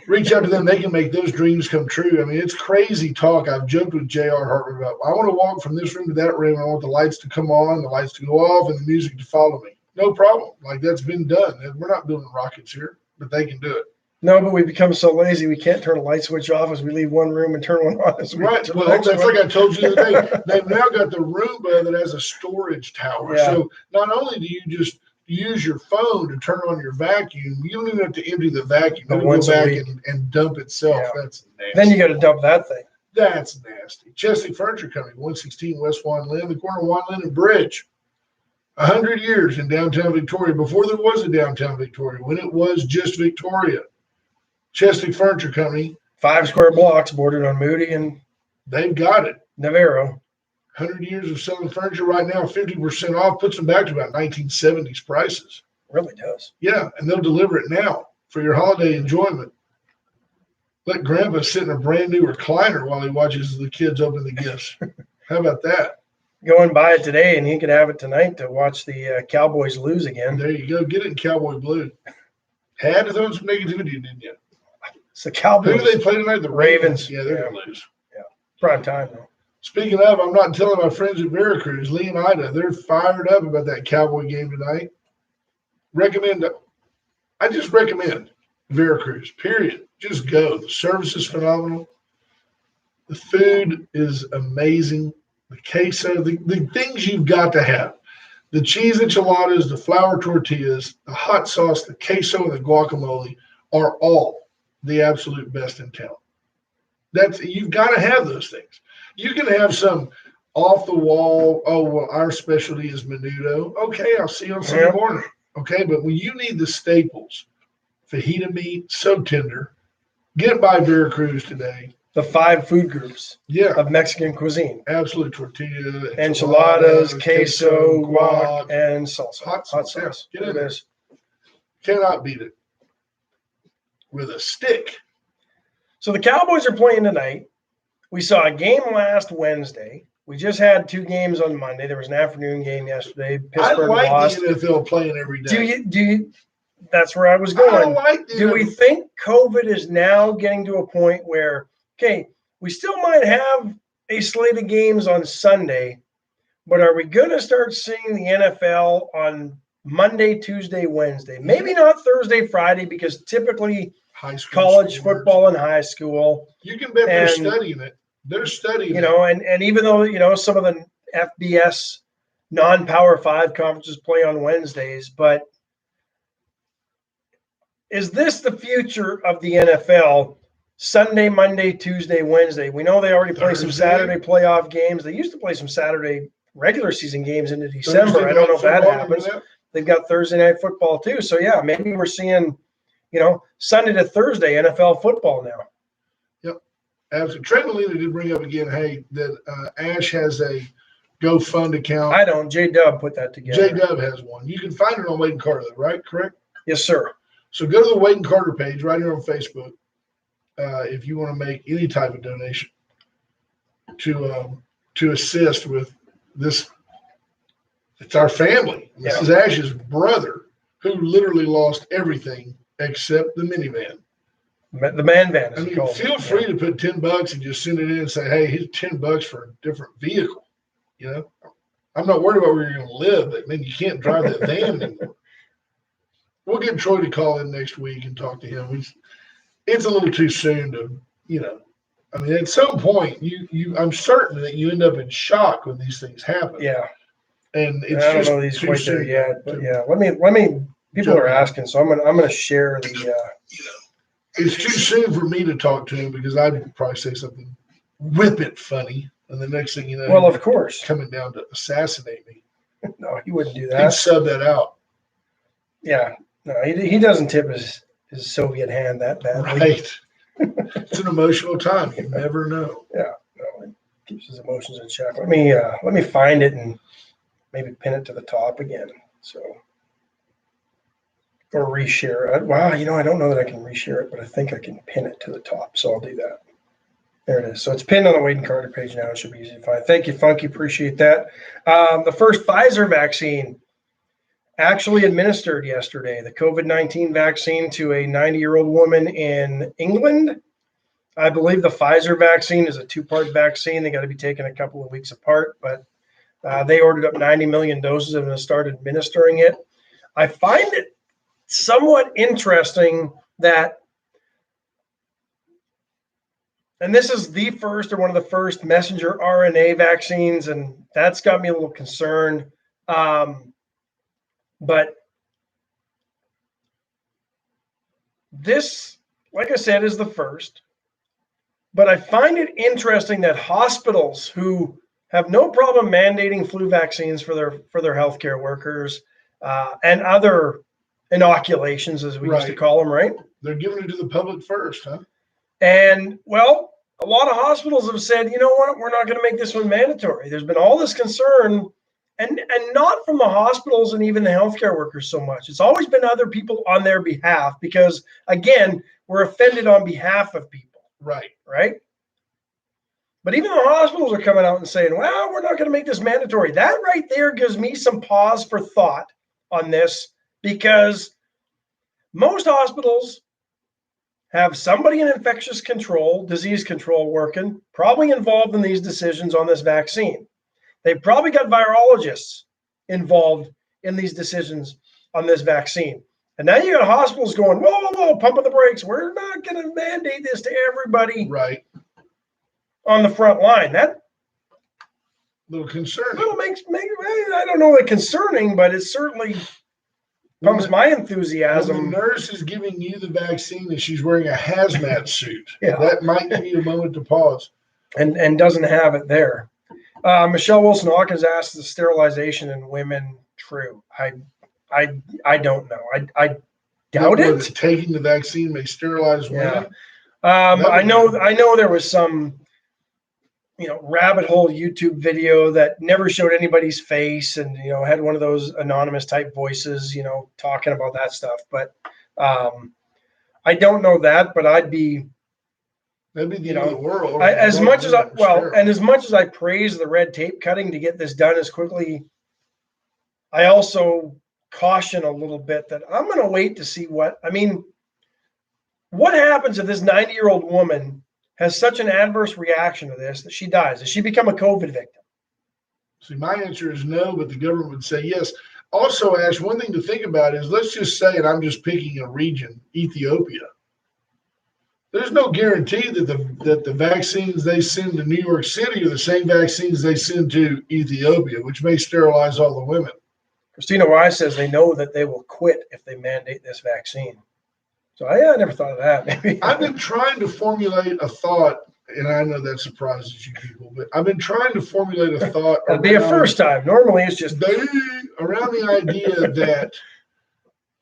Reach out to them. They can make those dreams come true. I mean, it's crazy talk. I've joked with J.R. Hartman about, I want to walk from this room to that room. I want the lights to come on, the lights to go off, and the music to follow me. No problem. Like, that's been done. We're not building rockets here, but they can do it. No, but we've become so lazy we can't turn a light switch off as we leave one room and turn one on as we Right. turn Well, the next that's one. like I told you the other day. They've now got the Roomba that has a storage tower. Yeah. So not only do you just use your phone to turn on your vacuum, you don't even have to empty the vacuum. But It'll once go a back week. and dump itself. Yeah. That's nasty. Then you got to dump that thing. That's nasty. Chesney Furniture Company, 116 West Juan Lynn, the corner of Juan Lynn and Bridge. 100 years in downtown Victoria, before there was a downtown Victoria, when it was just Victoria. Chesney Furniture Company. 5 square blocks bordered on Moody and They've got it. Navarro. 100 years of selling furniture right now, 50% off, puts them back to about 1970s prices. Really does. Yeah, and they'll deliver it now for your holiday enjoyment. Let Grandpa sit in a brand new recliner while he watches the kids open the gifts. How about that? Go and buy it today, and he could have it tonight to watch the Cowboys lose again. There you go. Get it in cowboy blue. Had to throw some negativity, didn't you? It's the Who Cowboys. do they play tonight? The Ravens. Yeah, they're Yeah. going to lose. Prime time, though. Speaking of, I'm not telling my friends at Veracruz, Lee and Ida, they're fired up about that Cowboy game tonight. I just recommend Veracruz, period. Just go. The service is phenomenal. The food is amazing. The queso, the things you've got to have. The cheese enchiladas, the flour tortillas, the hot sauce, the queso, and the guacamole are all the absolute best in town. You've got to have those things. You can have some off the wall, oh, well, our specialty is menudo. Okay, I'll see you on Sunday morning. Okay, but when you need the staples, fajita meat, so tender, get by Veracruz today. The 5 food groups Yeah, of Mexican cuisine. absolute tortilla, Enchiladas, queso, guac, and salsa. Hot sauce. Yeah, get in There it there. is. Cannot beat it. With a stick. So the Cowboys are playing tonight. We saw a game last Wednesday. We just had 2 games on Monday. There was an afternoon game yesterday. I Pittsburgh like lost. the NFL playing every day. Do you? That's where I was I going. like the Do we think COVID is now getting to a point where, okay, we still might have a slate of games on Sunday, but are we going to start seeing the NFL on Monday, Tuesday, Wednesday? Maybe not Thursday, Friday, because typically high school college sports. football and high school, You can bet they're and, studying it. They're studying you know, and even though, you know, some of the FBS non-Power 5 conferences play on Wednesdays, but is this the future of the NFL? Sunday, Monday, Tuesday, Wednesday. We know they already play some Thursday. Saturday playoff games. They used to play some Saturday regular season games into December. Thursday I don't know if that football, happens. remember that? They've got Thursday night football too. So yeah, maybe we're seeing, Sunday to Thursday NFL football now. Yep. Absolutely. Trey Molina did bring up again, hey, that Ash has a GoFund account. I don't. J-Dub put that together. J-Dub has one. You can find it on Wade and Carter, right? Correct? Yes, sir. So go to the Wade and Carter page right here on Facebook if you want to make any type of donation to assist with this. It's our family. This is Ash's brother who literally lost everything except the minivan. The man van. I mean, feel free to put $10 and just send it in and say, hey, here's $10 for a different vehicle. I'm not worried about where you're going to live, but man, you can't drive that van anymore. We'll get Troy to call in next week and talk to him. It's a little too soon to, I mean, at some point, I'm certain that you end up in shock when these things happen. Yeah. And it's I don't just know these too quite soon there yet, but yeah. Let me. People are asking, so I'm gonna share the. It's too soon for me to talk to him because I'd probably say something whip it funny, and the next thing you know, well, of course, coming down to assassinate me. No, he wouldn't do He'd that. sub that out. Yeah, no, he doesn't tip his Soviet hand that badly. Right. It's an emotional time. You never know. Yeah, no, it keeps his emotions in check. Let me find it and maybe pin it to the top again. So, or reshare it. Wow, I don't know that I can reshare it, but I think I can pin it to the top. So I'll do that. There it is. So it's pinned on the Wade and Carter page now. It should be easy to find. Thank you, Funky. Appreciate that. The first Pfizer vaccine actually administered yesterday, the COVID-19 vaccine to a 90-year-old woman in England. I believe the Pfizer vaccine is a 2-part vaccine. They got to be taken a couple of weeks apart, but they ordered up 90 million doses and have started administering it. I find it somewhat interesting that, and this is the first or one of the first messenger RNA vaccines, and that's got me a little concerned. But this, like I said, is the first. But I find it interesting that hospitals who have no problem mandating flu vaccines for their healthcare workers and other inoculations, as we used to call them, right? They're giving it to the public first, huh? And, well, a lot of hospitals have said, you know what, we're not going to make this one mandatory. There's been all this concern, and not from the hospitals and even the healthcare workers so much. It's always been other people on their behalf because, again, we're offended on behalf of people. Right? But even the hospitals are coming out and saying, well, we're not going to make this mandatory. That right there gives me some pause for thought on this because most hospitals have somebody in infectious control, disease control working, probably involved in these decisions on this vaccine. They've probably got virologists involved in these decisions on this vaccine. And now you got hospitals going, whoa, pumping the brakes. We're not going to mandate this to everybody on the front line. That a little concerning. Makes I don't know that concerning, but it certainly pumps my enthusiasm. When the nurse is giving you the vaccine and she's wearing a hazmat suit, that might give you a moment to pause. And doesn't have it there. Michelle Wilson Hawkins asked, "Is sterilization in women true?" I don't know. I doubt it. Taking the vaccine may sterilize women. I know there was some, rabbit hole YouTube video that never showed anybody's face and, had one of those anonymous type voices, talking about that stuff. But I don't know that, but that'd be the end of the world. As much as I praise the red tape cutting to get this done as quickly, I also caution a little bit that I'm going to wait to see what happens if this 90-year-old woman has such an adverse reaction to this that she dies? Does she become a COVID victim? See, my answer is no, but the government would say yes. Also, Ash, one thing to think about is, let's just say, and I'm just picking a region, Ethiopia. There's no guarantee that the vaccines they send to New York City are the same vaccines they send to Ethiopia, which may sterilize all the women. Christina Wise says they know that they will quit if they mandate this vaccine. So I never thought of that. Maybe I've been trying to formulate a thought, and I know that surprises you people, but I've been trying to formulate a thought. that'd be a first time. Normally, it's just around the idea that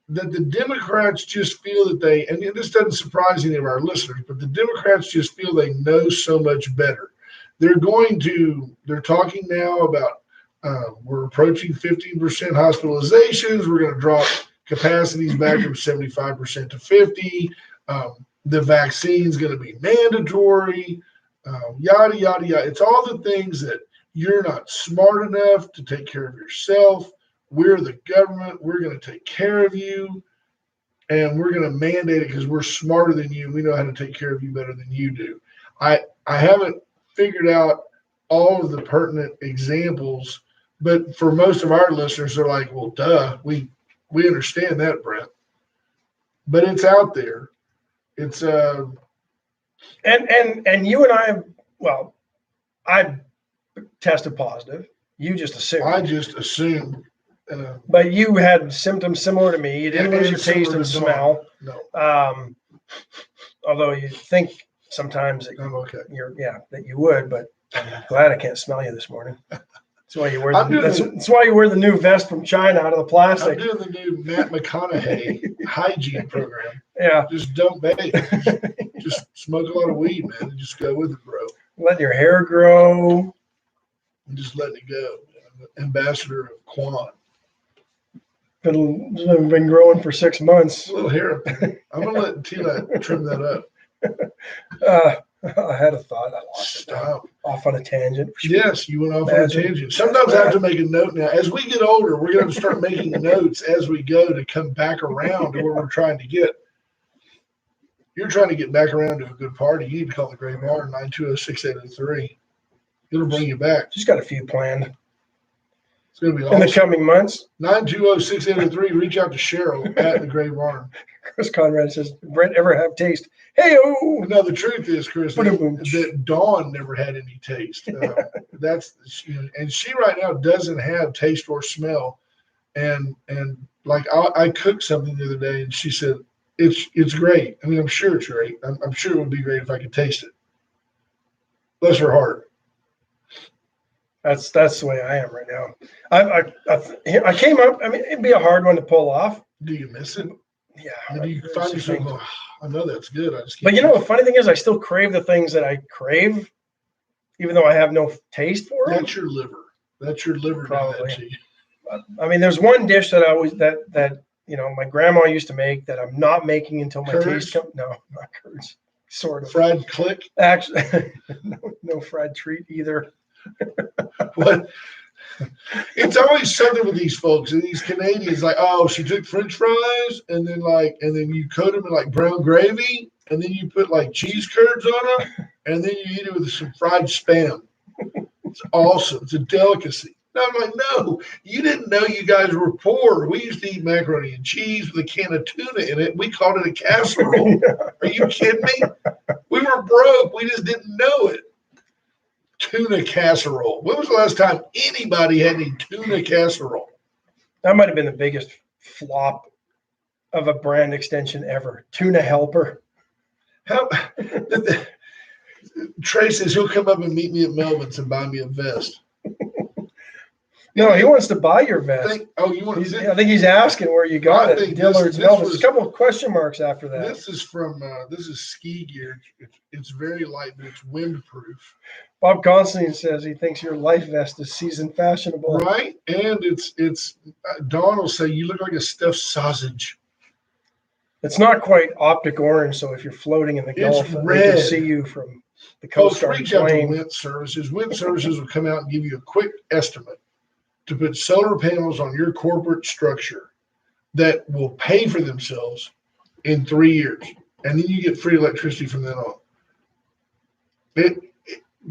the Democrats just feel that and this doesn't surprise any of our listeners, but the Democrats just feel they know so much better. They're talking now about we're approaching 15% hospitalizations. We're going to drop capacities back from 75% to 50. The vaccine's going to be mandatory, yada, yada, yada. It's all the things that you're not smart enough to take care of yourself. We're the government. We're going to take care of you, and we're going to mandate it because we're smarter than you. We know how to take care of you better than you do. I haven't figured out all of the pertinent examples, but for most of our listeners, they're like, well, duh, we understand that, Brent. But it's out there. It's and you and I tested positive. You just assumed. I just assumed. But you had symptoms similar to me. You didn't lose your taste and smell. No. Although you think sometimes that I'm okay. That you would, but I'm glad I can't smell you this morning. That's why you wear that's why you wear the new vest from China out of the plastic. I'm doing the new Matt McConaughey hygiene program. Yeah. Just don't bathe. Just smoke a lot of weed, man, and just go with it, bro. Letting your hair grow. And just letting it go. Ambassador of Quan. Been growing for 6 months. A little hair up there. I'm going to let Tila trim that up. I had a thought. I lost Stop. it. Off on a tangent. Yes, you went off on a tangent. Sometimes I have to make a note now. As we get older, we're going to start making notes as we go to come back around to where we're trying to get. You're trying to get back around to a good party. You need to call the Gray Barn 920-6803. It'll bring you back. Just got a few planned. It's going to be awesome. In the coming months. 920-6803. Reach out to Cheryl at the Gray Barn. Chris Conrad says, Brent ever have taste? Hey-oh! No, the truth is, Chris, that Dawn never had any taste. And she right now doesn't have taste or smell. And like I cooked something the other day, and she said, it's great. I mean, I'm sure it's great. I'm sure it would be great if I could taste it. Bless her heart. That's the way I am right now. I came up. I mean, it'd be a hard one to pull off. Do you miss it? Yeah. Do you find yourself going, I know that's good. I just can't. But you know, the funny thing is, I still crave the things that I crave, even though I have no taste for them. That's your liver. That's your liver. Probably. I mean, there's one dish that I always that my grandma used to make that I'm not making until my taste comes. No, not curds. Sort of. Fried click? Actually, no fried treat either. What? It's always something with these folks and these Canadians. Like, oh, she took French fries and then you coat them in like brown gravy and then you put like cheese curds on them and then you eat it with some fried spam. It's awesome. It's a delicacy. No, I'm like, no, you didn't know you guys were poor. We used to eat macaroni and cheese with a can of tuna in it. We called it a casserole. Are you kidding me? We were broke. We just didn't know it. Tuna casserole. When was the last time anybody had any tuna casserole? That might have been the biggest flop of a brand extension ever. Tuna Helper. Trey says he'll come up and meet me at Melvin's and buy me a vest. No, he wants to buy your vest. I think he's asking where you got it. Dillard's Melvin's. There's a couple of question marks after that. This is ski gear. It's very light, but it's windproof. Bob Constantine says he thinks your life vest is season fashionable. Right, and it's Dawn will say you look like a stuffed sausage. It's not quite optic orange, so if you're floating in the Gulf, they can see you from the Coast Guard reach out to plane. Wind Services. Wind Services will come out and give you a quick estimate to put solar panels on your corporate structure that will pay for themselves in 3 years. And then you get free electricity from then on.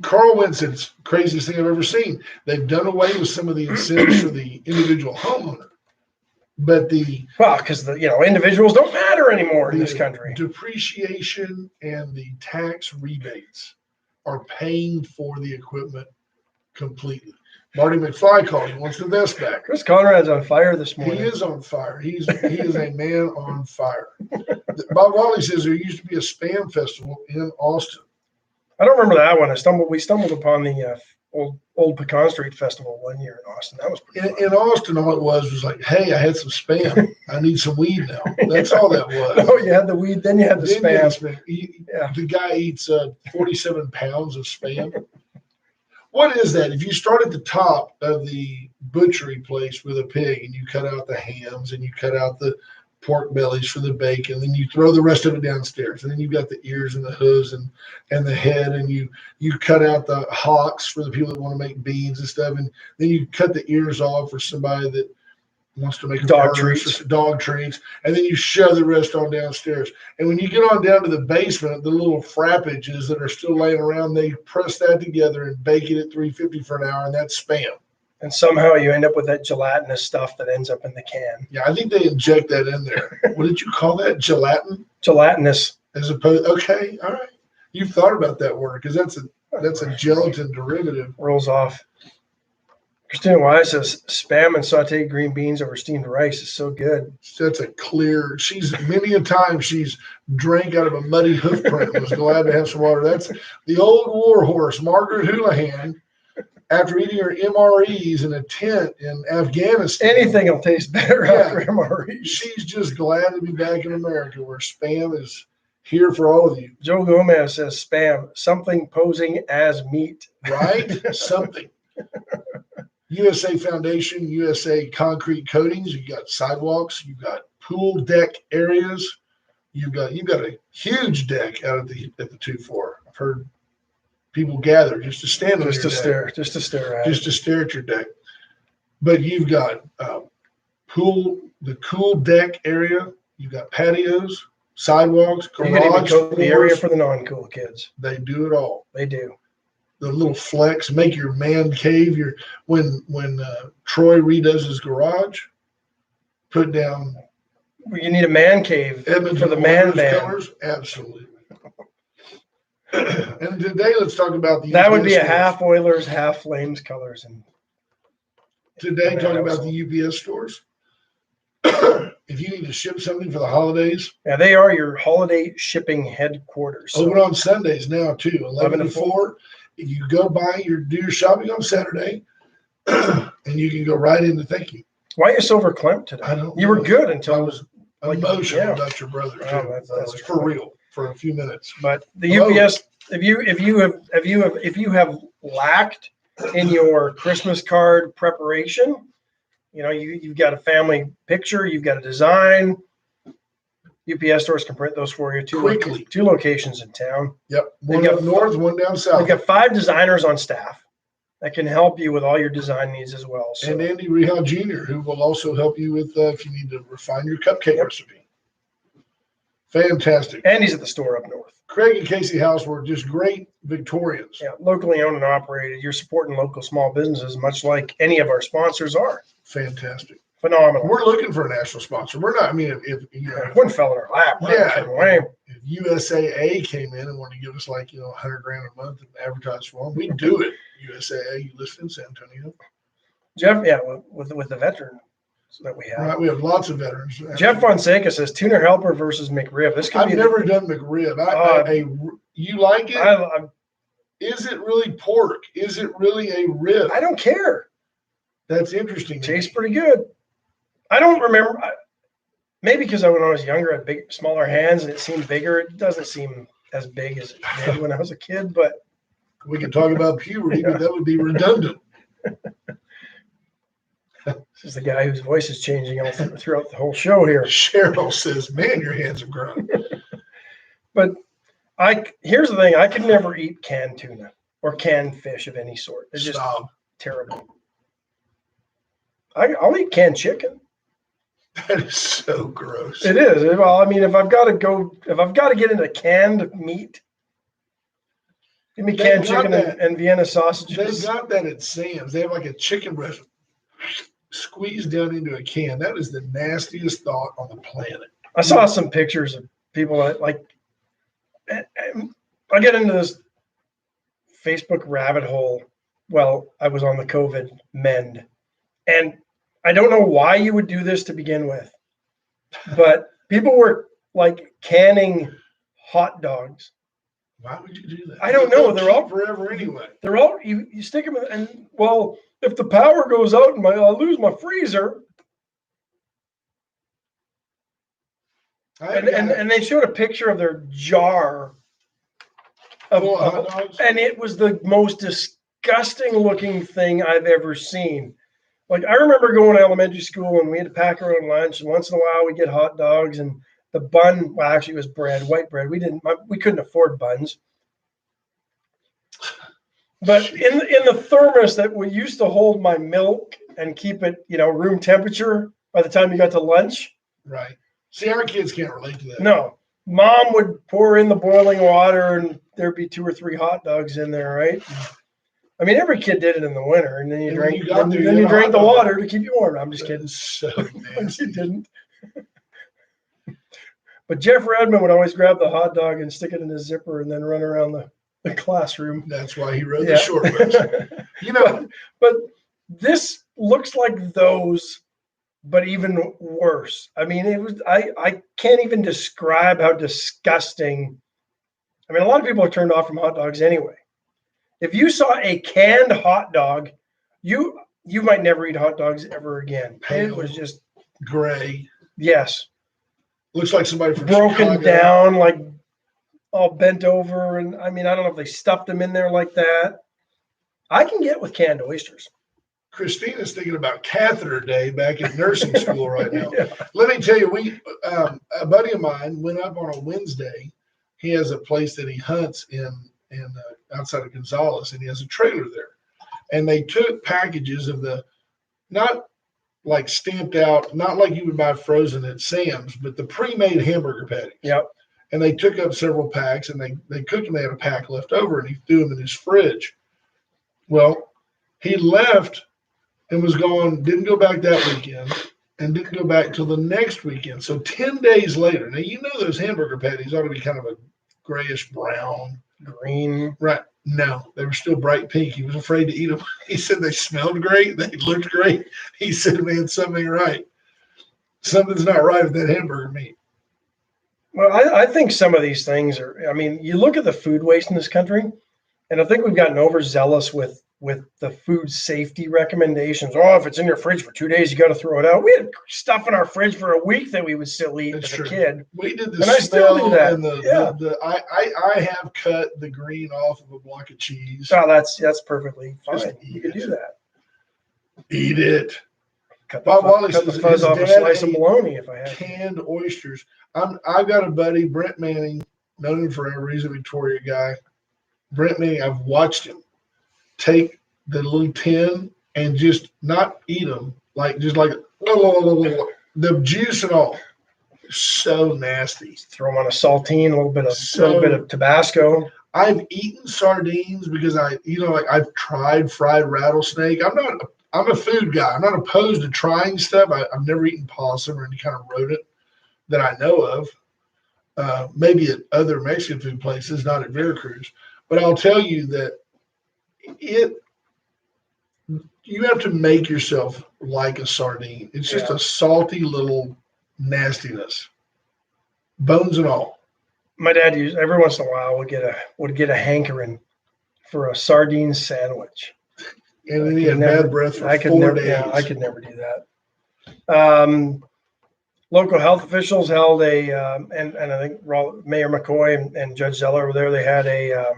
Carl Winston's craziest thing I've ever seen. They've done away with some of the incentives for the individual homeowner. But because individuals don't matter anymore in this country. Depreciation and the tax rebates are paying for the equipment completely. Marty McFly called. He wants the vest back. Chris Conrad's on fire this morning. He is on fire. He is a man on fire. Bob Wally says there used to be a spam festival in Austin. I don't remember that one. We stumbled upon the old Pecan Street Festival one year in Austin. That was pretty fun. In Austin, all it was like, hey, I had some spam. I need some weed now. That's all that was. No, you had the weed, then you had the spam. The guy eats 47 pounds of spam. What is that? If you start at the top of the butchery place with a pig and you cut out the hams and you cut out the pork bellies for the bacon, then you throw the rest of it downstairs, and then you've got the ears and the hooves and the head, and you cut out the hocks for the people that want to make beans and stuff, and then you cut the ears off for somebody that wants to make dog treats, and then you shove the rest on downstairs. And when you get on down to the basement, the little frappages that are still laying around, they press that together and bake it at 350 for an hour, and that's spam. And somehow you end up with that gelatinous stuff that ends up in the can. Yeah, I think they inject that in there. What did you call that? Gelatin? Gelatinous. As opposed, okay, all right. You've thought about that word because that's a gelatin derivative. Rolls off. Christina Wise says spam and sauteed green beans over steamed rice is so good. That's a clear. Many a time she's drank out of a muddy hoof print and was glad to have some water. That's the old war horse, Margaret Houlihan. After eating her MREs in a tent in Afghanistan. Anything will taste better after MREs. She's just glad to be back in America where spam is here for all of you. Joe Gomez says spam, something posing as meat. Right? Something. USA Foundation, USA Concrete Coatings. You've got sidewalks. You've got pool deck areas. You've got a huge deck out at the 2-4. I've heard people gather just to stand on your deck. Just to stare at your deck. But you've got the cool deck area. You've got patios, sidewalks, garage you can even coat the area floors. for the non-cool kids. They do it all. They do. The little flex, make your man cave. When Troy redoes his garage, put down. You need a man cave for the man band. Colors. Absolutely. And today, let's talk about that would be a half Oilers, half Flames colors. And today, talk about the UPS stores. If you need to ship something for the holidays, yeah, they are your holiday shipping headquarters. Open on Sundays now too, 11 to 4. If you go by, do your shopping on Saturday, and you can go right into thank you. Why are you so verklempt today? I don't. You were good until I was emotional about your brother. Oh, that's for real. For a few minutes. But the UPS, if you have lacked in your Christmas card preparation, you've got a family picture, you've got a design. UPS stores can print those for you quickly. 2 locations in town. Yep, one up north, one down south. They've got 5 designers on staff that can help you with all your design needs as well. So. And Andy Rehal Jr., who will also help you with if you need to refine your cupcake recipe. Fantastic. And he's at the store up north. Craig and Casey House were just great Victorians. Yeah, locally owned and operated. You're supporting local small businesses, much like any of our sponsors are. Fantastic. Phenomenal. We're looking for a national sponsor. We're not. I mean, if one fell in our lap. If USAA came in and wanted to give us $100,000 a month and advertise for them, we'd do it. USAA, you listen in San Antonio. Jeff, yeah, with the veteran that we have. Right, we have lots of veterans. Jeff Fonseca says Tuner Helper versus McRib. This could I've never done McRib. You like it? Is it really pork? Is it really a rib? I don't care. That's interesting. Tastes pretty good. I don't remember. Maybe because when I was younger, I had smaller hands and it seemed bigger. It doesn't seem as big as it did when I was a kid, but we can talk about puberty, but that would be redundant. This is the guy whose voice is changing all throughout the whole show here. Cheryl says, man, your hands have grown. But here's the thing. I could never eat canned tuna or canned fish of any sort. It's just terrible. I'll eat canned chicken. That is so gross. It is. Well, I mean, if I've got to get into canned meat, give me canned chicken and Vienna sausages. They got that at Sam's. They have a chicken breast squeezed down into a can. That is the nastiest thought on the planet. I saw some pictures of people that I get into this Facebook rabbit hole well, I was on the COVID mend. And I don't know why you would do this to begin with, but people were like canning hot dogs. Why would you do that? I don't know. They'll keep forever anyway. They're all, you stick them in, and well, if the power goes out and I'll lose my freezer. And they showed a picture of their jar of hot dogs, and it was the most disgusting looking thing I've ever seen. Like, I remember going to elementary school and we had to pack our own lunch, and once in a while we get hot dogs, and the bun, well, actually it was bread, white bread. We couldn't afford buns. But in the thermos that we used to hold my milk and keep it, room temperature by the time you got to lunch. Right. See, our kids can't relate to that. No. Mom would pour in the boiling water and there'd be 2 or 3 hot dogs in there, right? I mean, every kid did it in the winter, and then you drank the water to keep you warm. I'm just kidding. So nasty. You didn't. But Jeff Redmond would always grab the hot dog and stick it in his zipper and then run around the classroom. That's why he rode the short bus. But this looks like those, but even worse. I mean, it was. I can't even describe how disgusting. I mean, a lot of people are turned off from hot dogs anyway. If you saw a canned hot dog, you might never eat hot dogs ever again. Pale, it was just gray. Yes. Looks like somebody from broken Chicago. Down, like all bent over. And I mean, I don't know if they stuffed them in there like that. I can get with canned oysters. Christina's thinking about catheter day back in nursing school right now. Yeah. Let me tell you, a buddy of mine went up on a Wednesday. He has a place that he hunts in outside of Gonzales, and he has a trailer there. And they took packages of not like stamped out, not like you would buy frozen at Sam's, but the pre-made hamburger patties. Yep. And they took up several packs, and they cooked them. They had a pack left over, and he threw them in his fridge. Well, he left and was gone, didn't go back that weekend, and didn't go back till the next weekend. So 10 days later, now those hamburger patties ought to be kind of a grayish brown. Green. Right. No, they were still bright pink. He was afraid to eat them. He said they smelled great. They looked great. He said, man, something right. Something's not right with that hamburger meat. Well, I think some of these things are, I mean, you look at the food waste in this country, and I think we've gotten overzealous with the food safety recommendations. Oh, if it's in your fridge for 2 days, you got to throw it out. We had stuff in our fridge for a week that we would still eat as a kid. We did the and I still do that. And I have cut the green off of a block of cheese. Oh, that's perfectly fine. You can do that. Eat it. Cut the fuzz off a slice of bologna if I have canned oysters. I've got a buddy, Brent Manning, known him forever. He's a Victoria guy. Brent Manning, I've watched him take the little tin and just not eat them, the juice and all. So nasty. Throw them on a saltine, a little bit of Tabasco. I've eaten sardines because I've tried fried rattlesnake. I'm a food guy. I'm not opposed to trying stuff. I've never eaten possum or any kind of rodent that I know of. Maybe at other Mexican food places, not at Veracruz. But I'll tell you that you have to make yourself like a sardine. It's just a salty little nastiness, bones and all. My dad every once in a while would get a hankering for a sardine sandwich. And then he had bad breath for 4 days. Yeah, I could never do that. Local health officials held and I think Mayor McCoy and Judge Zeller over there, they had a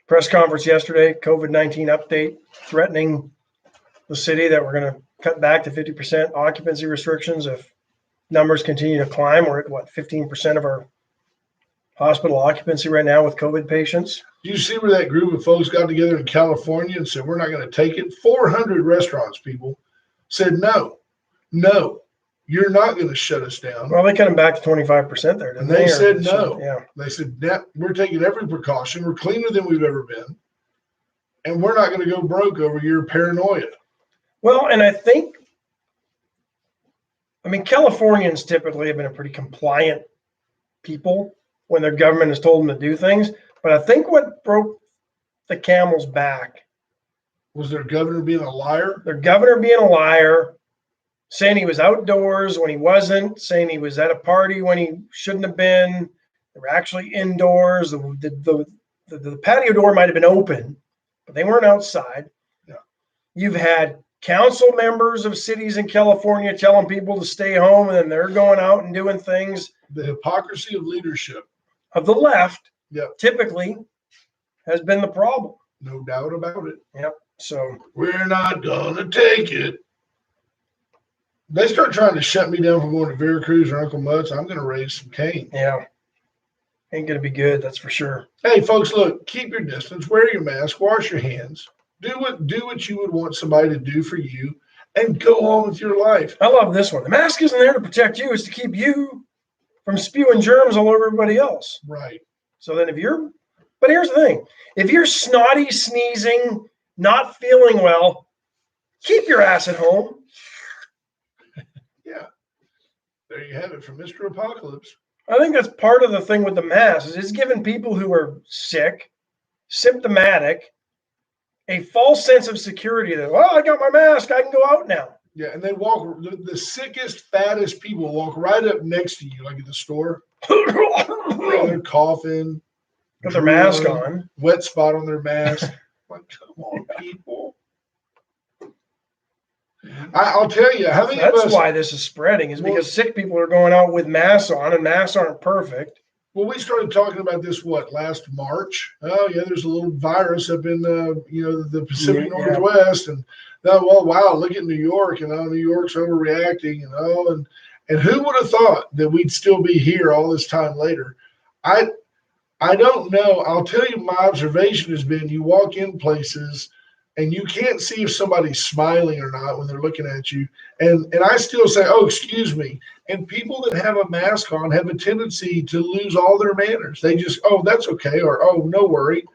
press conference yesterday, COVID-19 update, threatening the city that we're going to cut back to 50% occupancy restrictions if numbers continue to climb. We're at 15% of our hospital occupancy right now with COVID patients. Do you see where that group of folks got together in California and said, we're not going to take it? 400 restaurants, people, said, no, you're not going to shut us down. Well, they cut them back to 25% there. And they said no. Yeah. They said, we're taking every precaution. We're cleaner than we've ever been. And we're not going to go broke over your paranoia. Well, and I mean, Californians typically have been a pretty compliant people when their government has told them to do things. But I think what broke the camel's back. Was their governor being a liar? Their governor being a liar, saying he was outdoors when he wasn't, saying he was at a party when he shouldn't have been. They were actually indoors. The patio door might have been open, but they weren't outside. Yeah. You've had council members of cities in California telling people to stay home, and then they're going out and doing things. The hypocrisy of leadership. Of the left, Yep. typically has been the problem. No doubt about it. Yep. So we're not gonna take it. They start trying to shut me down from going to Veracruz or Uncle Mutt's, I'm gonna raise some cane. yeah, ain't gonna be good. That's for sure. Hey, folks, look, keep your distance, wear your mask, wash your hands, do what you would want somebody to do for you, and go on with your life. I love this one. The mask isn't there to protect you; it's to keep you from spewing germs all over everybody else. Right. So then, but here's the thing: if you're snotty, sneezing, not feeling well, keep your ass at home. Yeah. There you have it from Mr. Apocalypse. I think that's part of the thing with the mask is it's giving people who are sick, symptomatic, a false sense of security that, well, I got my mask, I can go out now. Yeah, and they walk, the sickest, fattest people walk right up next to you, like at the store. They're coughing. Got their mask on. Wet spot on their mask. Like, come on, people. I'll tell you, how many of us... That's why this is spreading, is because sick people are going out with masks on, and masks aren't perfect. Well, we started talking about this, last March? Oh, yeah, there's a little virus up in, the Pacific Northwest. And, well, wow, look at New York. New York's overreacting, and who would have thought that we'd still be here all this time later? I don't know. I'll tell you, my observation has been you walk in places and you can't see if somebody's smiling or not when they're looking at you. And I still say, oh, excuse me. And people that have a mask on have a tendency to lose all their manners. They just, oh, that's okay. Or, oh, no worry.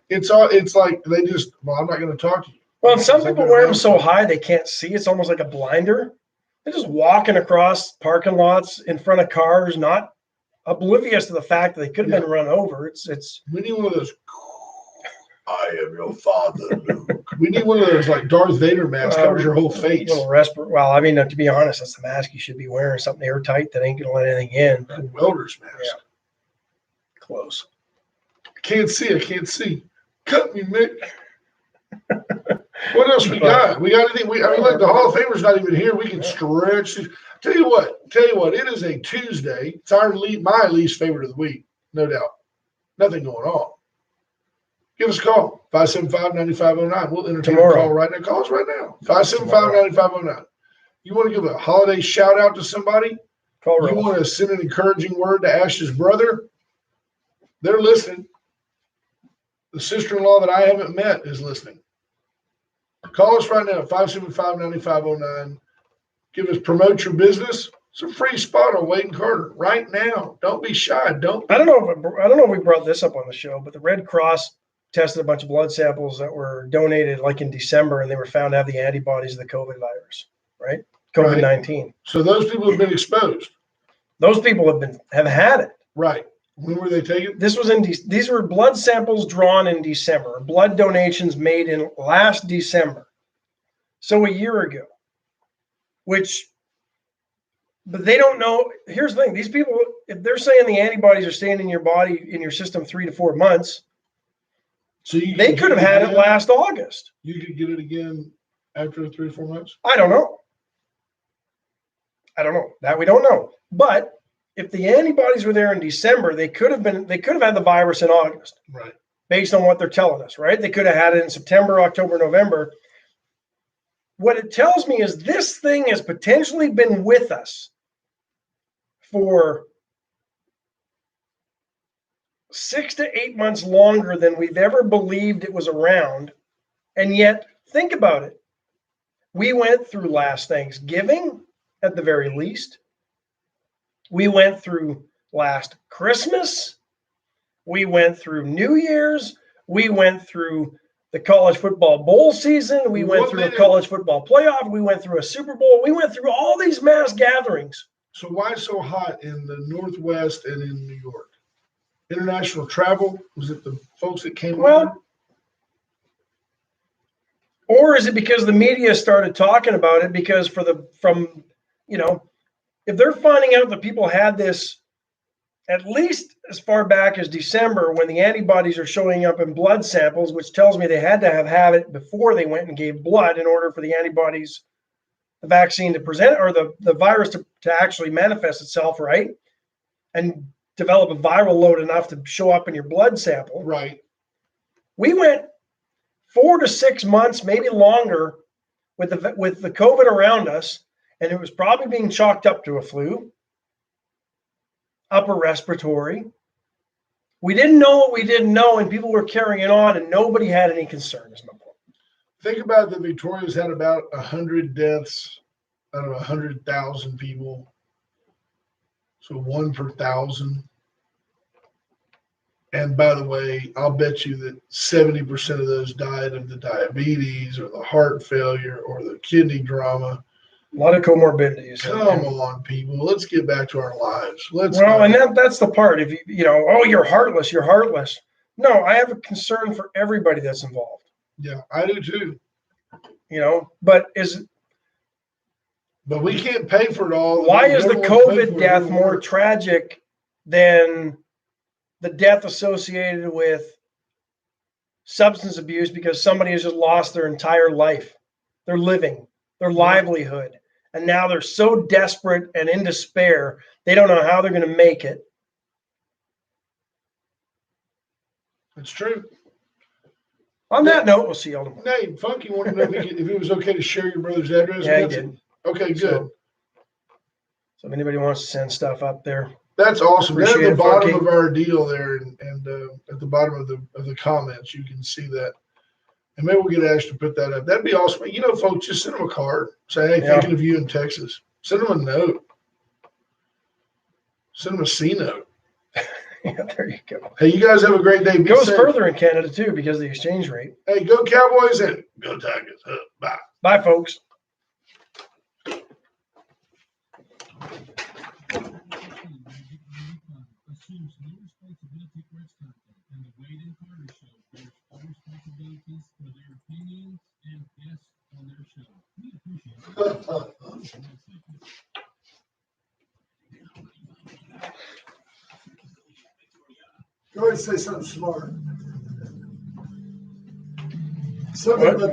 It's like they just, well, I'm not going to talk to you. Well, some people wear them so high they can't see. It's almost like a blinder. They're just walking across parking lots in front of cars, not oblivious to the fact that they could have been run over. We need one of those. I am your father, Luke. We need one of those like Darth Vader masks, covers your whole face. Well, I mean, to be honest, that's the mask you should be wearing. Something airtight that ain't gonna let anything in. A welder's mask. Yeah. Close. I can't see. Cut me, Mick. What else we got? We got anything? Look, the Hall of Famer's not even here. We can stretch. Tell you what, it is a Tuesday. It's my least favorite of the week, no doubt. Nothing going on. Give us a call, 575-9509. We'll entertain a call right now. Call us right now, 575-9509. You want to give a holiday shout out to somebody? Call you want to send an encouraging word to Ash's brother? They're listening. The sister-in-law that I haven't met is listening. Call us right now, 575-9509. Promote your business. It's a free spot on Wade and Carter right now. Don't be shy. I don't know if we brought this up on the show, but the Red Cross tested a bunch of blood samples that were donated like in December, and they were found to have the antibodies of the COVID virus, right? COVID-19. Right. So those people have been exposed. Those people have had it. Right. When were they taken? These were blood samples drawn in December, blood donations made in last December. So a year ago, but they don't know. Here's the thing. These people, if they're saying the antibodies are staying in your body, in your system 3 to 4 months, so they could have had it last August. You could get it again after 3 to 4 months? I don't know. That we don't know. But if the antibodies were there in December, they could have had the virus in August. Right. Based on what they're telling us, right? They could have had it in September, October, November. What it tells me is this thing has potentially been with us for 6 to 8 months longer than we've ever believed it was around. And yet, think about it. We went through last Thanksgiving, at the very least. We went through last Christmas. We went through New Year's. We went through the college football bowl season. We went through a college football playoff. We went through a Super Bowl. We went through all these mass gatherings. So why so hot in the Northwest and in New York? International travel? Was it the folks that came over? Or is it because the media started talking about it? Because if they're finding out that people had this at least as far back as December, when the antibodies are showing up in blood samples, which tells me they had to have it before they went and gave blood in order for the antibodies, the vaccine to present, or the virus to actually manifest itself, right? And develop a viral load enough to show up in your blood sample. Right. We went 4 to 6 months, maybe longer, with the COVID around us, and it was probably being chalked up to a flu, upper respiratory. We didn't know what we didn't know, and people were carrying it on, and nobody had any concern. Is my point. Think about that. Victoria's had about 100 deaths out of 100,000 people. So 1 per 1,000. And by the way, I'll bet you that 70% of those died of the diabetes or the heart failure or the kidney drama. A lot of comorbidities. Come on, people. Let's get back to our lives. And that's the part. If you're heartless, you're heartless. No, I have a concern for everybody that's involved. Yeah, I do too. But we can't pay for it all. Why is the COVID death more tragic than the death associated with substance abuse because somebody has just lost their entire life, their living, their livelihood, and now they're so desperate and in despair, they don't know how they're going to make it? It's true. On that note, we'll see y'all tomorrow. Nate, Funky wanted to know if it was okay to share your brother's address. Yeah, he did. Okay, good. So if anybody wants to send stuff up there, that's awesome. They're at the bottom Funky. of our deal there, and at the bottom of the comments, you can see that. And maybe we'll get Ash to put that up. That'd be awesome. Folks, just send them a card. Say, hey, thinking of you in Texas. Send them a note. Send them a C note. Yeah, there you go. Hey, you guys have a great day. It goes further in Canada too because of the exchange rate. Hey, go Cowboys and go Tigers. Bye. Bye, folks. Assumes no responsibility for its content, and the Wade and Carter Show bears full responsibilities for their opinions and guests on their show. We appreciate it. Go ahead and say something smart. Something about